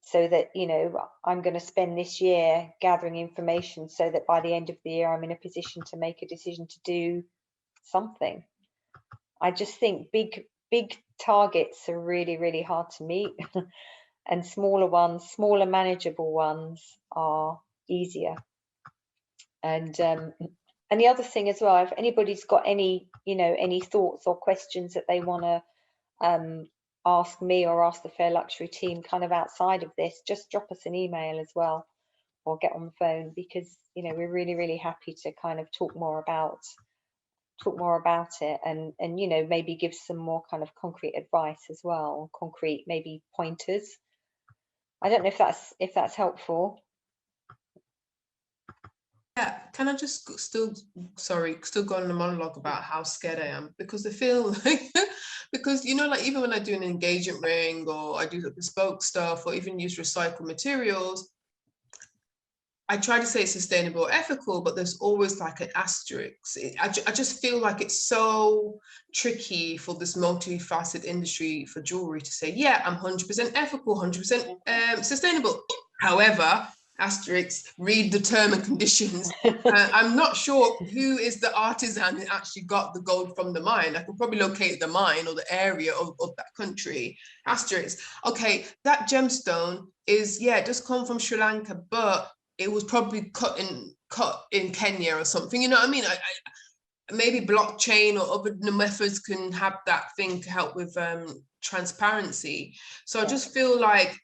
so that, you know, I'm going to spend this year gathering information so that by the end of the year I'm in a position to make a decision to do something. I just think big targets are really, really hard to meet and smaller ones, smaller manageable ones are easier. And the other thing as well, if anybody's got any, you know, any thoughts or questions that they want to ask me or ask the Fair Luxury team kind of outside of this, just drop us an email as well, or get on the phone, because, you know, we're really, really happy to kind of talk more about it, and you know, maybe give some more kind of concrete advice as well, concrete maybe pointers. I don't know if that's helpful. Yeah, can I just still go on the monologue about how scared I am, because I feel like because, you know, like even when I do an engagement ring or I do the bespoke stuff or even use recycled materials, I try to say it's sustainable, ethical, but there's always like an asterisk. I just feel like it's so tricky for this multifaceted industry for jewelry to say, yeah, I'm 100% ethical, 100% sustainable. However, asterisk, read the term and conditions. I'm not sure who is the artisan that actually got the gold from the mine. I can probably locate the mine or the area of that country. Asterisk. Okay, that gemstone is, yeah, it does come from Sri Lanka, but it was probably cut in Kenya or something. You know what I mean? Maybe blockchain or other methods can have that thing to help with transparency. So I just feel like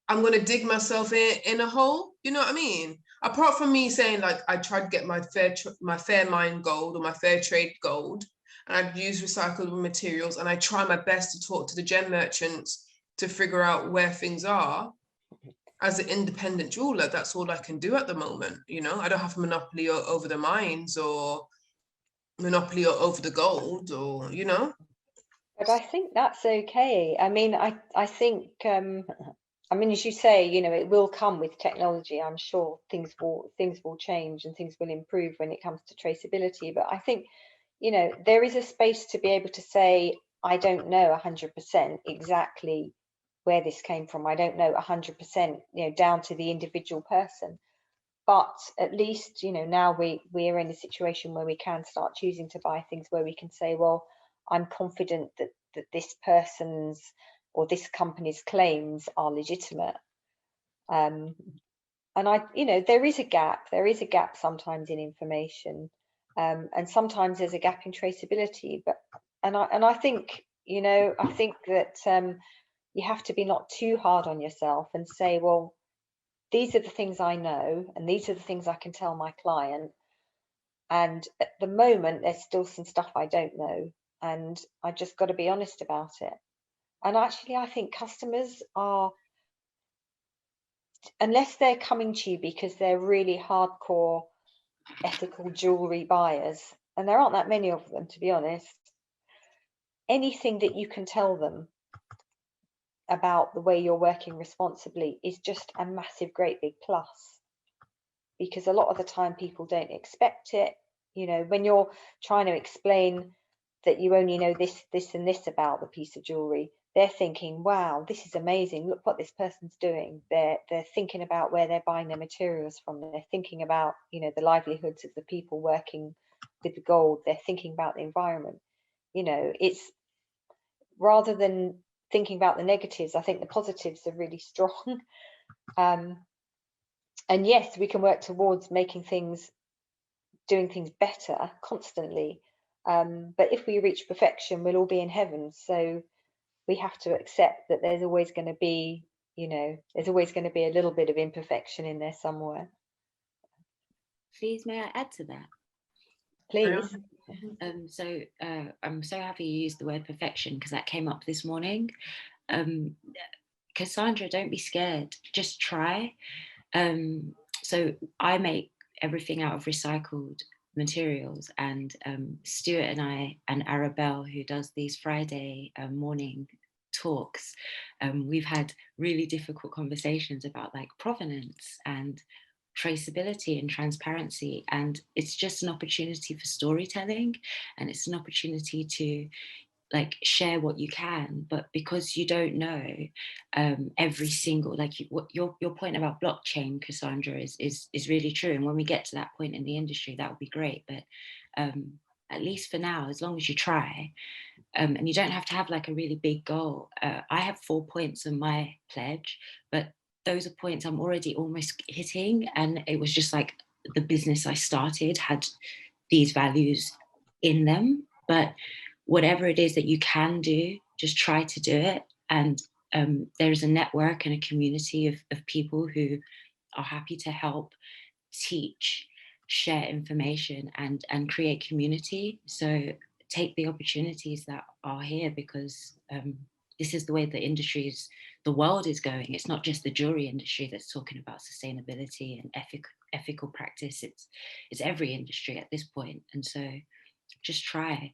I'm going to dig myself in a hole. You know what I mean? Apart from me saying like I tried to get my fair mine gold or my fair trade gold, and I've used recyclable materials, and I try my best to talk to the gem merchants to figure out where things are. As an independent jeweler, that's all I can do at the moment. You know, I don't have a monopoly over the mines or monopoly over the gold, or, you know. But I think that's okay. I mean, I think I mean, as you say, you know, it will come with technology. I'm sure things will change and things will improve when it comes to traceability. But I think, you know, there is a space to be able to say, I don't know 100% exactly where this came from. I don't know 100%, you know, down to the individual person. But at least, you know, now we're in a situation where we can start choosing to buy things where we can say, well, I'm confident that this person's or this company's claims are legitimate. And you know, there is a gap sometimes in information, and sometimes there's a gap in traceability. But and I think, you know, I think that you have to be not too hard on yourself and say, well, these are the things I know, and these are the things I can tell my client. And at the moment, there's still some stuff I don't know, and I just got to be honest about it. And actually, I think customers are, unless they're coming to you because they're really hardcore ethical jewelry buyers, and there aren't that many of them, to be honest, anything that you can tell them about the way you're working responsibly is just a massive, great big plus. Because a lot of the time people don't expect it. You know, when you're trying to explain that you only know this and this about the piece of jewelry, they're thinking, wow, this is amazing, look what this person's doing. They're thinking about where they're buying their materials from. They're thinking about, you know, the livelihoods of the people working with the gold. They're thinking about the environment. You know, it's, rather than thinking about the negatives, I think the positives are really strong. And yes, we can work towards making things, doing things better constantly. But if we reach perfection, we'll all be in heaven. So we have to accept that there's always going to be, you know, there's always going to be a little bit of imperfection in there somewhere. Please, may I add to that? Please. So I'm so happy you used the word perfection, because that came up this morning. Kassandra, don't be scared, just try. So I make everything out of recycled materials, and Stuart and I and Arabelle, who does these Friday morning talks, we've had really difficult conversations about like provenance and traceability and transparency, and it's just an opportunity for storytelling, and it's an opportunity to like share what you can, but because you don't know every single, like your point about blockchain, Cassandra, is really true. And when we get to that point in the industry, that would be great. But at least for now, as long as you try, and you don't have to have like a really big goal. I have 4 points on my pledge, but those are points I'm already almost hitting. And it was just like the business I started had these values in them. But whatever it is that you can do, just try to do it. And there's a network and a community of people who are happy to help teach, share information, and create community. So take the opportunities that are here, because this is the way the world is going. It's not just the jewelry industry that's talking about sustainability and ethical practice. It's every industry at this point. And so just try.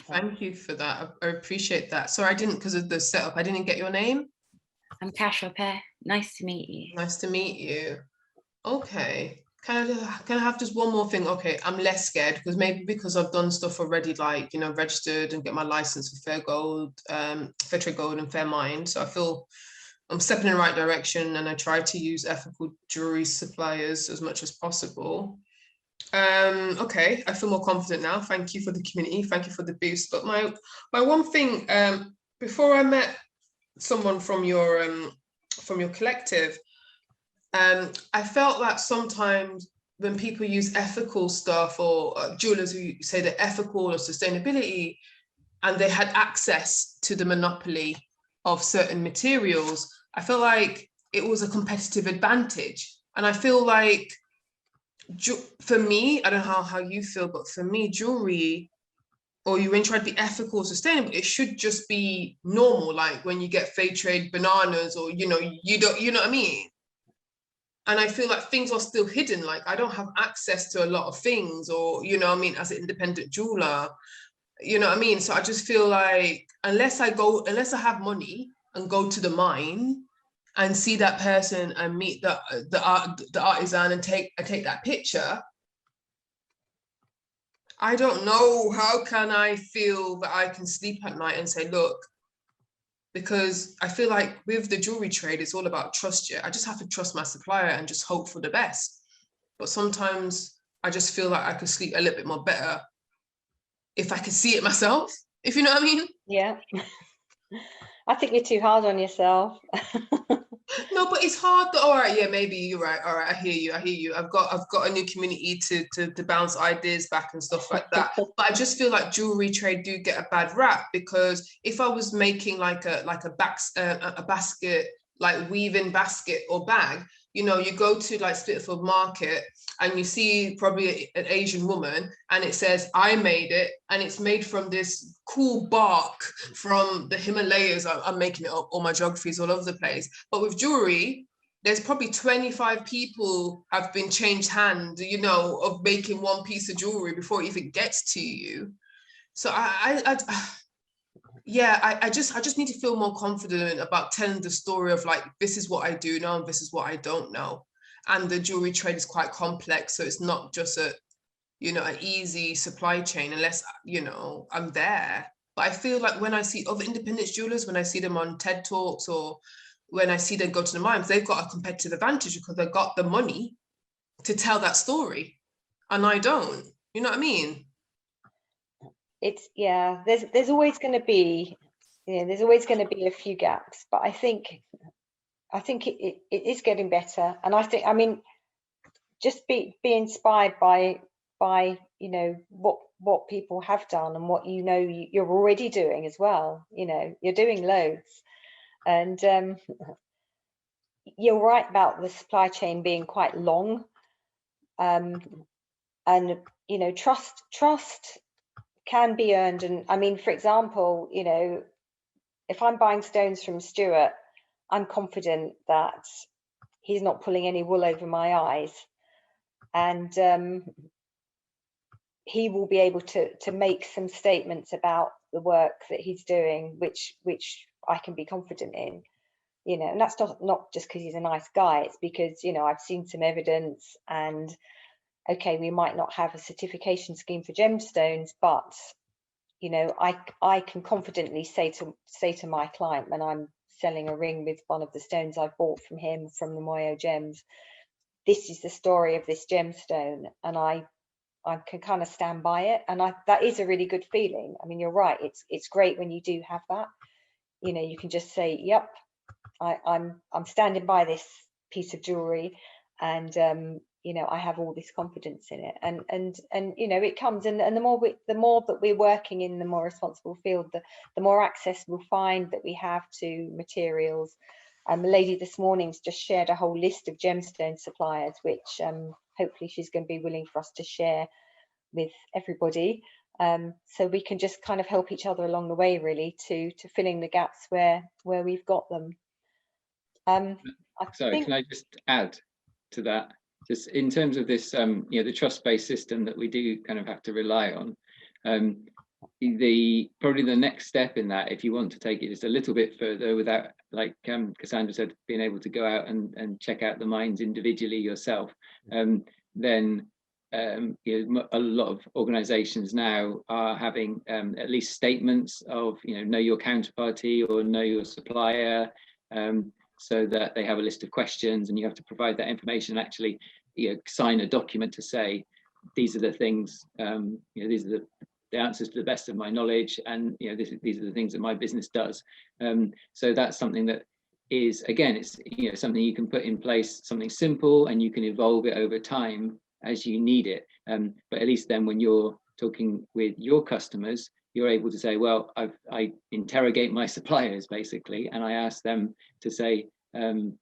Thank you for that. I appreciate that. Sorry, I didn't, because of the setup, I didn't get your name. I'm Cash Repair. Nice to meet you. Nice to meet you. Okay. Can I have just one more thing? Okay, I'm less scared because I've done stuff already, like, you know, registered and get my license for Fair Gold, Fair Trade Gold and Fair Mind. So I feel I'm stepping in the right direction, and I try to use ethical jewelry suppliers as much as possible. Okay, I feel more confident now. Thank you for the community. Thank you for the boost. But my one thing, before I met someone from your collective, I felt that sometimes when people use ethical stuff, or jewelers who say they're ethical or sustainability, and they had access to the monopoly of certain materials, I feel like it was a competitive advantage. And I feel like, for me, I don't know how you feel, but for me, jewelry, or you when you try to be ethical, sustainable, it should just be normal. Like when you get fair trade bananas, or you know what I mean. And I feel like things are still hidden. Like I don't have access to a lot of things, or you know what I mean, as an independent jeweler, you know what I mean. So I just feel like unless I have money and go to the mine and see that person and meet the artisan and take that picture, I don't know how can I feel that I can sleep at night and say, look, because I feel like with the jewelry trade, it's all about trust. Yeah, I just have to trust my supplier and just hope for the best. But sometimes I just feel like I could sleep a little bit more better if I could see it myself, if you know what I mean. Yeah. I think you're too hard on yourself. No, but it's hard. All right, yeah, maybe you're right. All right, I hear you. I've got a new community to bounce ideas back and stuff like that. But I just feel like jewelry trade do get a bad rap, because if I was making like a basket, like weaving basket or bag, you know, you go to like Spitalfield Market and you see probably an Asian woman, and it says, I made it, and it's made from this cool bark from the Himalayas. I'm making it up, all my geography is all over the place. But with jewelry, there's probably 25 people have been changed hand, you know, of making one piece of jewelry before it even gets to you. So I just need to feel more confident about telling the story of like, this is what I do know and this is what I don't know. And the jewelry trade is quite complex, so it's not just an easy supply chain unless, you know, I'm there. But I feel like when I see other independent jewelers, when I see them on TED Talks, or when I see them go to the mines, they've got a competitive advantage because they've got the money to tell that story, and I don't. You know what I mean? It's, yeah, there's always going to be, there's always going to be a few gaps, but I think it is getting better. And I mean, just be inspired by you know what people have done and what you're already doing as well. You know, you're doing loads, and you're right about the supply chain being quite long, and you know, trust can be earned. And I mean, for example, you know, if I'm buying stones from Stuart, I'm confident that he's not pulling any wool over my eyes, and he will be able to make some statements about the work that he's doing, which I can be confident in, you know. And that's not just because he's a nice guy, it's because, you know, I've seen some evidence. And okay, we might not have a certification scheme for gemstones, but you know, I can confidently say to my client when I'm selling a ring with one of the stones I bought from him from the Moyo Gems, this is the story of this gemstone, and I can kind of stand by it, and that is a really good feeling. I mean, you're right, it's great when you do have that. You know, you can just say, yep, I'm standing by this piece of jewelry, and you know, I have all this confidence in it, and you know, it comes, and the more that we're working in the more responsible field, the more access we'll find that we have to materials. A lady this morning's just shared a whole list of gemstone suppliers, which hopefully she's going to be willing for us to share with everybody, so we can just kind of help each other along the way, really, to filling the gaps where we've got them. Sorry, can I just add to that? Just in terms of this, you know, the trust-based system that we do kind of have to rely on. Probably the next step in that, if you want to take it just a little bit further, without, like Kassandra said, being able to go out and check out the mines individually yourself, then you know, a lot of organisations now are having at least statements of, you know your counterparty or know your supplier. So that they have a list of questions, and you have to provide that information, and actually, you know, sign a document to say, these are the things, you know, these are the answers to the best of my knowledge, and you know, these are the things that my business does. So that's something that is, again, it's, you know, something you can put in place, something simple, and you can evolve it over time as you need it. But at least then when you're talking with your customers, you're able to say, well, I interrogate my suppliers basically, and I ask them to say, you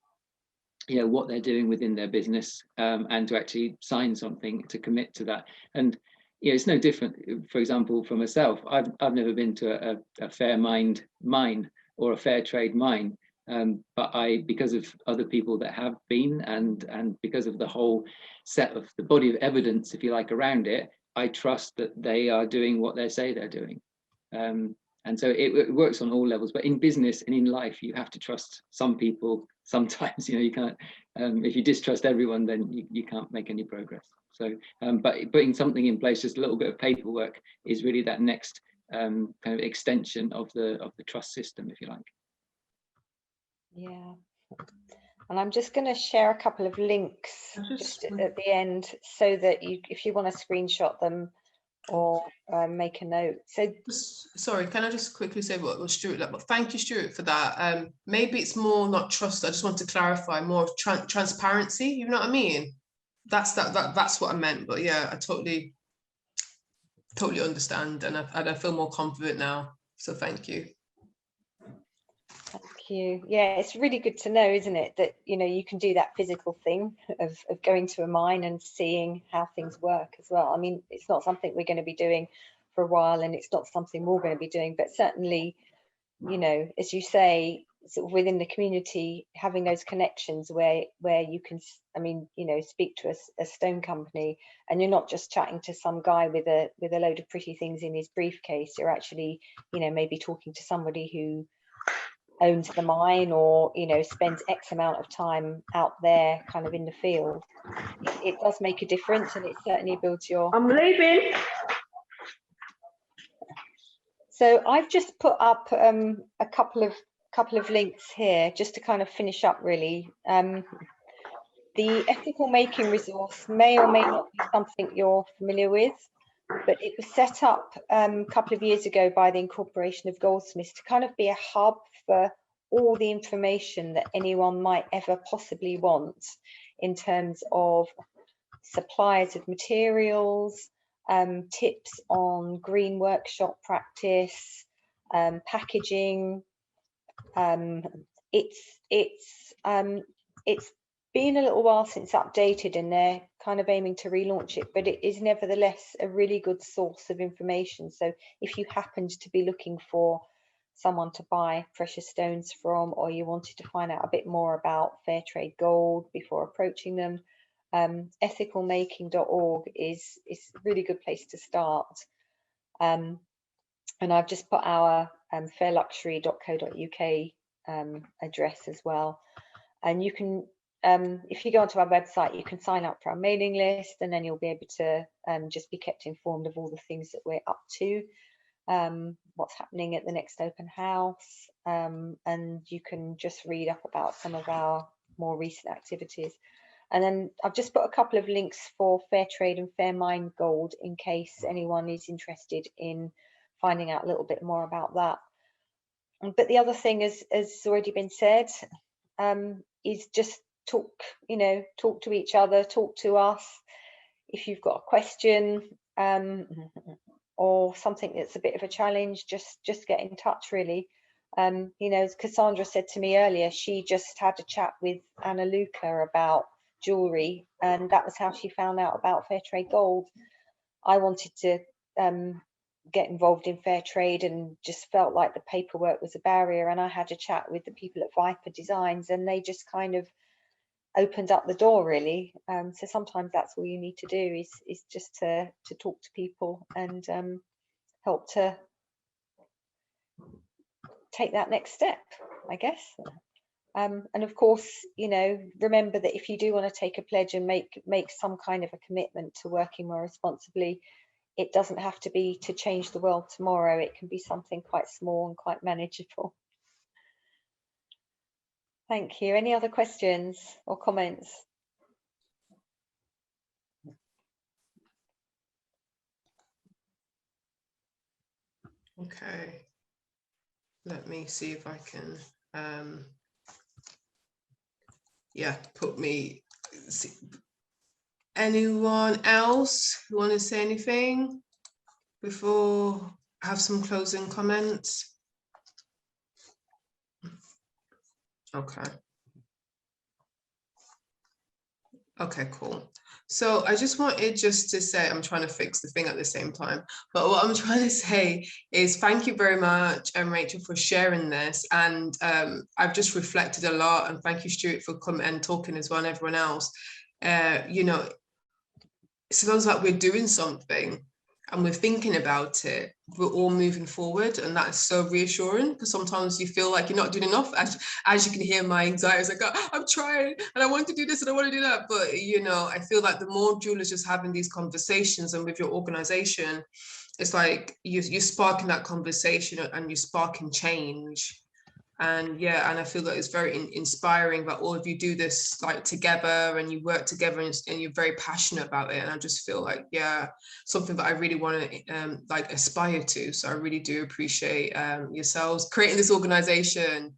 know, what they're doing within their business, and to actually sign something to commit to that. And you know, it's no different. For example, for myself, I've never been to a fair mine or a fair trade mine, but because of other people that have been, and because of the whole set of the body of evidence, if you like, around it, I trust that they are doing what they say they're doing. And so it works on all levels, but in business and in life, you have to trust some people sometimes. You know, you can't, if you distrust everyone, then you can't make any progress. So, but putting something in place, just a little bit of paperwork, is really that next kind of extension of the trust system, if you like. Yeah. And I'm just going to share a couple of links just at the end, so that if you want to screenshot them or make a note. So sorry, can I just quickly say what Stuart, but thank you, Stuart, for that. Maybe it's more not trust, I just want to clarify, more of transparency, you know what I mean? That's what I meant. But yeah, I totally understand, and I feel more confident now, so thank you. Thank you. Yeah, it's really good to know, isn't it, that you know, you can do that physical thing of going to a mine and seeing how things work as well. I mean, it's not something we're going to be doing for a while, and it's not something we're going to be doing, but certainly, you know, as you say, sort of within the community, having those connections where you can, I mean, you know, speak to a stone company, and you're not just chatting to some guy with a load of pretty things in his briefcase. You're actually, you know, maybe talking to somebody who owns the mine, or you know, spends X amount of time out there kind of in the field. It does make a difference, and it certainly builds your... I'm leaving. So I've just put up a couple of links here just to kind of finish up, really. The ethical making resource may or may not be something you're familiar with, but it was set up a couple of years ago by the Incorporation of Goldsmiths to kind of be a hub for all the information that anyone might ever possibly want in terms of suppliers of materials, tips on green workshop practice, packaging. It's been a little while since updated, and they're kind of aiming to relaunch it, but it is nevertheless a really good source of information. So if you happened to be looking for someone to buy precious stones from, or you wanted to find out a bit more about fair trade gold before approaching them, ethicalmaking.org is a really good place to start. And I've just put our fairluxury.co.uk address as well, and you can, if you go onto our website, you can sign up for our mailing list, and then you'll be able to just be kept informed of all the things that we're up to. what's happening at the next open house, and you can just read up about some of our more recent activities. And then I've just put a couple of links for Fair Trade and Fair Mine Gold in case anyone is interested in finding out a little bit more about that. But the other thing, as already been said, is just talk, talk to each other, talk to us. If you've got a question or something that's a bit of a challenge, just get in touch, really. As Kassandra said to me earlier, she just had a chat with Anna Luca about jewellery, and that was how she found out about Fair Trade Gold. I wanted to get involved in fair trade and just felt like the paperwork was a barrier, and I had a chat with the people at Viper Designs, and they just kind of opened up the door, really. So sometimes that's all you need to do is just to talk to people and help to take that next step, I guess. And of course, remember that if you do want to take a pledge and make some kind of a commitment to working more responsibly, it doesn't have to be to change the world tomorrow. It can be something quite small and quite manageable. Thank you. Any other questions or comments? Okay. Let me see if I can, put me, see. Anyone else who want to say anything before I have some closing comments? Okay. Okay, cool. So I just wanted to say, I'm trying to fix the thing at the same time, but what I'm trying to say is thank you very much, Rachel, for sharing this. And I've just reflected a lot, and thank you, Stuart, for coming and talking as well, and everyone else. It feels like we're doing something and we're thinking about it, we're all moving forward, and that is so reassuring, because sometimes you feel like you're not doing enough. As you can hear, my anxiety is like, oh, I'm trying and I want to do this and I want to do that, but I feel like the more jewelers just having these conversations, and with your organization, it's like you're sparking that conversation and you're sparking change. And I feel that it's very inspiring that all of you do this like together, and you work together, and you're very passionate about it. And I just feel like something that I really want to like aspire to. So I really do appreciate yourselves creating this organization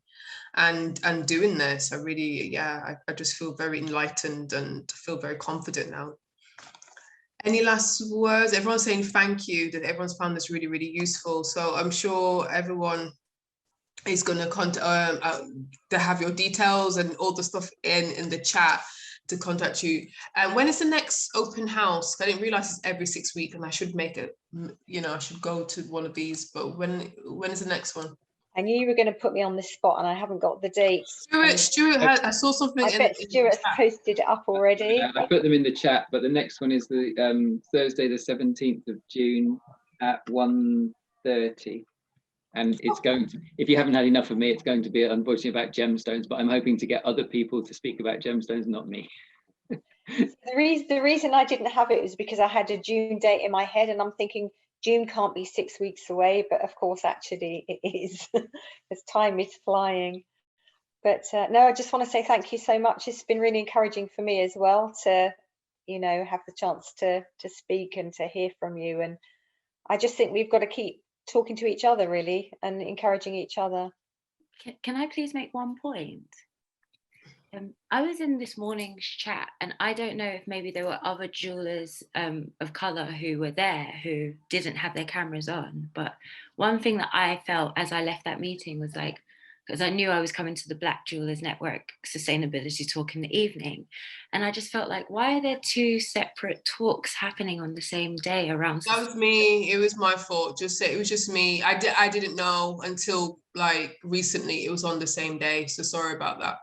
and doing this. I really I just feel very enlightened and feel very confident now. Any last words? Everyone's saying thank you, that everyone's found this really, really useful. So I'm sure everyone is going to have your details and all the stuff in the chat to contact you. And when is the next open house? I didn't realize it's every 6 weeks, and I should make it, I should go to one of these, but when is the next one? I knew you were going to put me on the spot, and I haven't got the dates. Stuart I saw something. I bet Stuart's posted it up already. I put them in the chat, but the next one is the Thursday, the 17th of June at 1:30. And it's going to, if you haven't had enough of me, it's going to be unfortunately about gemstones, but I'm hoping to get other people to speak about gemstones, not me. The reason I didn't have it was because I had a June date in my head, and I'm thinking June can't be 6 weeks away, but of course actually it is, as time is flying. But no, I just want to say thank you so much. It's been really encouraging for me as well to have the chance to speak and to hear from you. And I just think we've got to keep talking to each other, really, and encouraging each other. Can I please make one point? I was in this morning's chat, and I don't know if maybe there were other jewelers of colour who were there who didn't have their cameras on. But one thing that I felt as I left that meeting was like, because I knew I was coming to the Black Jewelers Network sustainability talk in the evening, and I just felt like, why are there two separate talks happening on the same day around? That was me. It was my fault. It was just me. I didn't know until like recently it was on the same day. So sorry about that.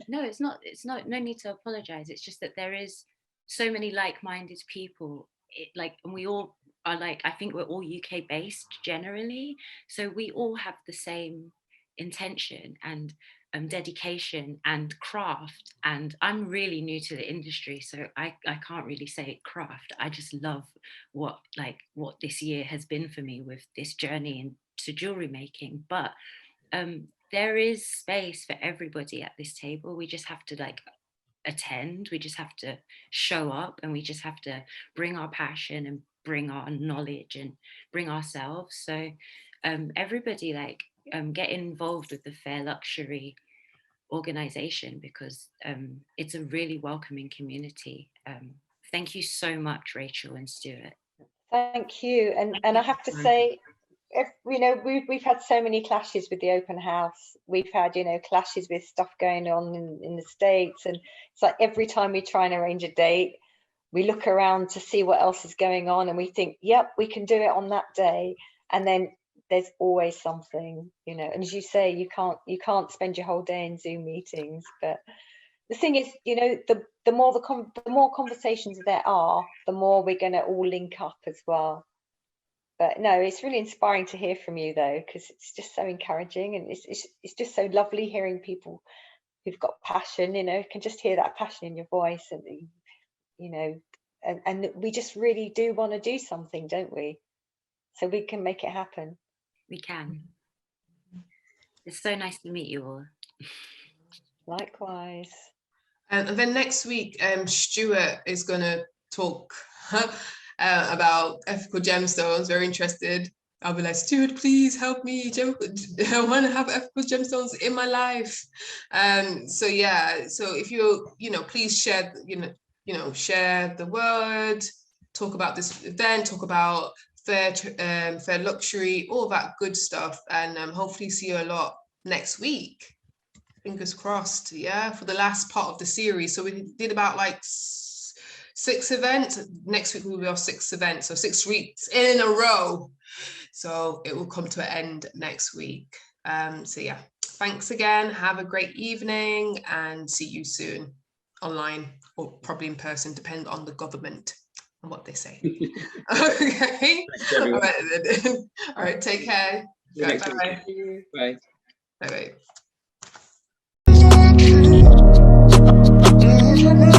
No, it's not. No need to apologize. It's just that there is so many like-minded people. And we all are like, I think we're all UK based generally, so we all have the same intention, and dedication and craft. And I'm really new to the industry, so I can't really say craft. I just love what this year has been for me with this journey into jewelry making. But there is space for everybody at this table. We just have to like attend, we just have to show up, and we just have to bring our passion and bring our knowledge and bring ourselves. So everybody like get involved with the Fair Luxury organization, because it's a really welcoming community. Thank you so much, Rachel and Stuart. Thank you. And I have to say, you know, we've had so many clashes with the open house. We've had, you know, clashes with stuff going on in the States, and it's like every time we try and arrange a date, we look around to see what else is going on, and we think, yep, we can do it on that day, and then there's always something, you know. And as you say, you can't spend your whole day in Zoom meetings. But the thing is, you know, the more conversations there are, the more we're going to all link up as well. But no, it's really inspiring to hear from you, though, because it's just so encouraging, and it's just so lovely hearing people who've got passion. You know, you can just hear that passion in your voice, and you know, and we just really do want to do something, don't we? So we can make it happen. We can. It's so nice to meet you all. Likewise. And then next week, Stuart is going to talk about ethical gemstones. Very interested. I'll be like, Stuart, please help me. I want to have ethical gemstones in my life. So yeah. So if you know, please share. Share the word. Talk about this event. Talk about fair luxury, all that good stuff, and hopefully see you a lot next week. Fingers crossed. Yeah, for the last part of the series. So we did about like 6 events. Next week will be our 6th event, so 6 weeks in a row. So it will come to an end next week. So yeah, thanks again. Have a great evening, and see you soon online, or probably in person, depending on the government and what they say. Okay. All right, then. All right, take care. Bye. Bye. Bye. Bye.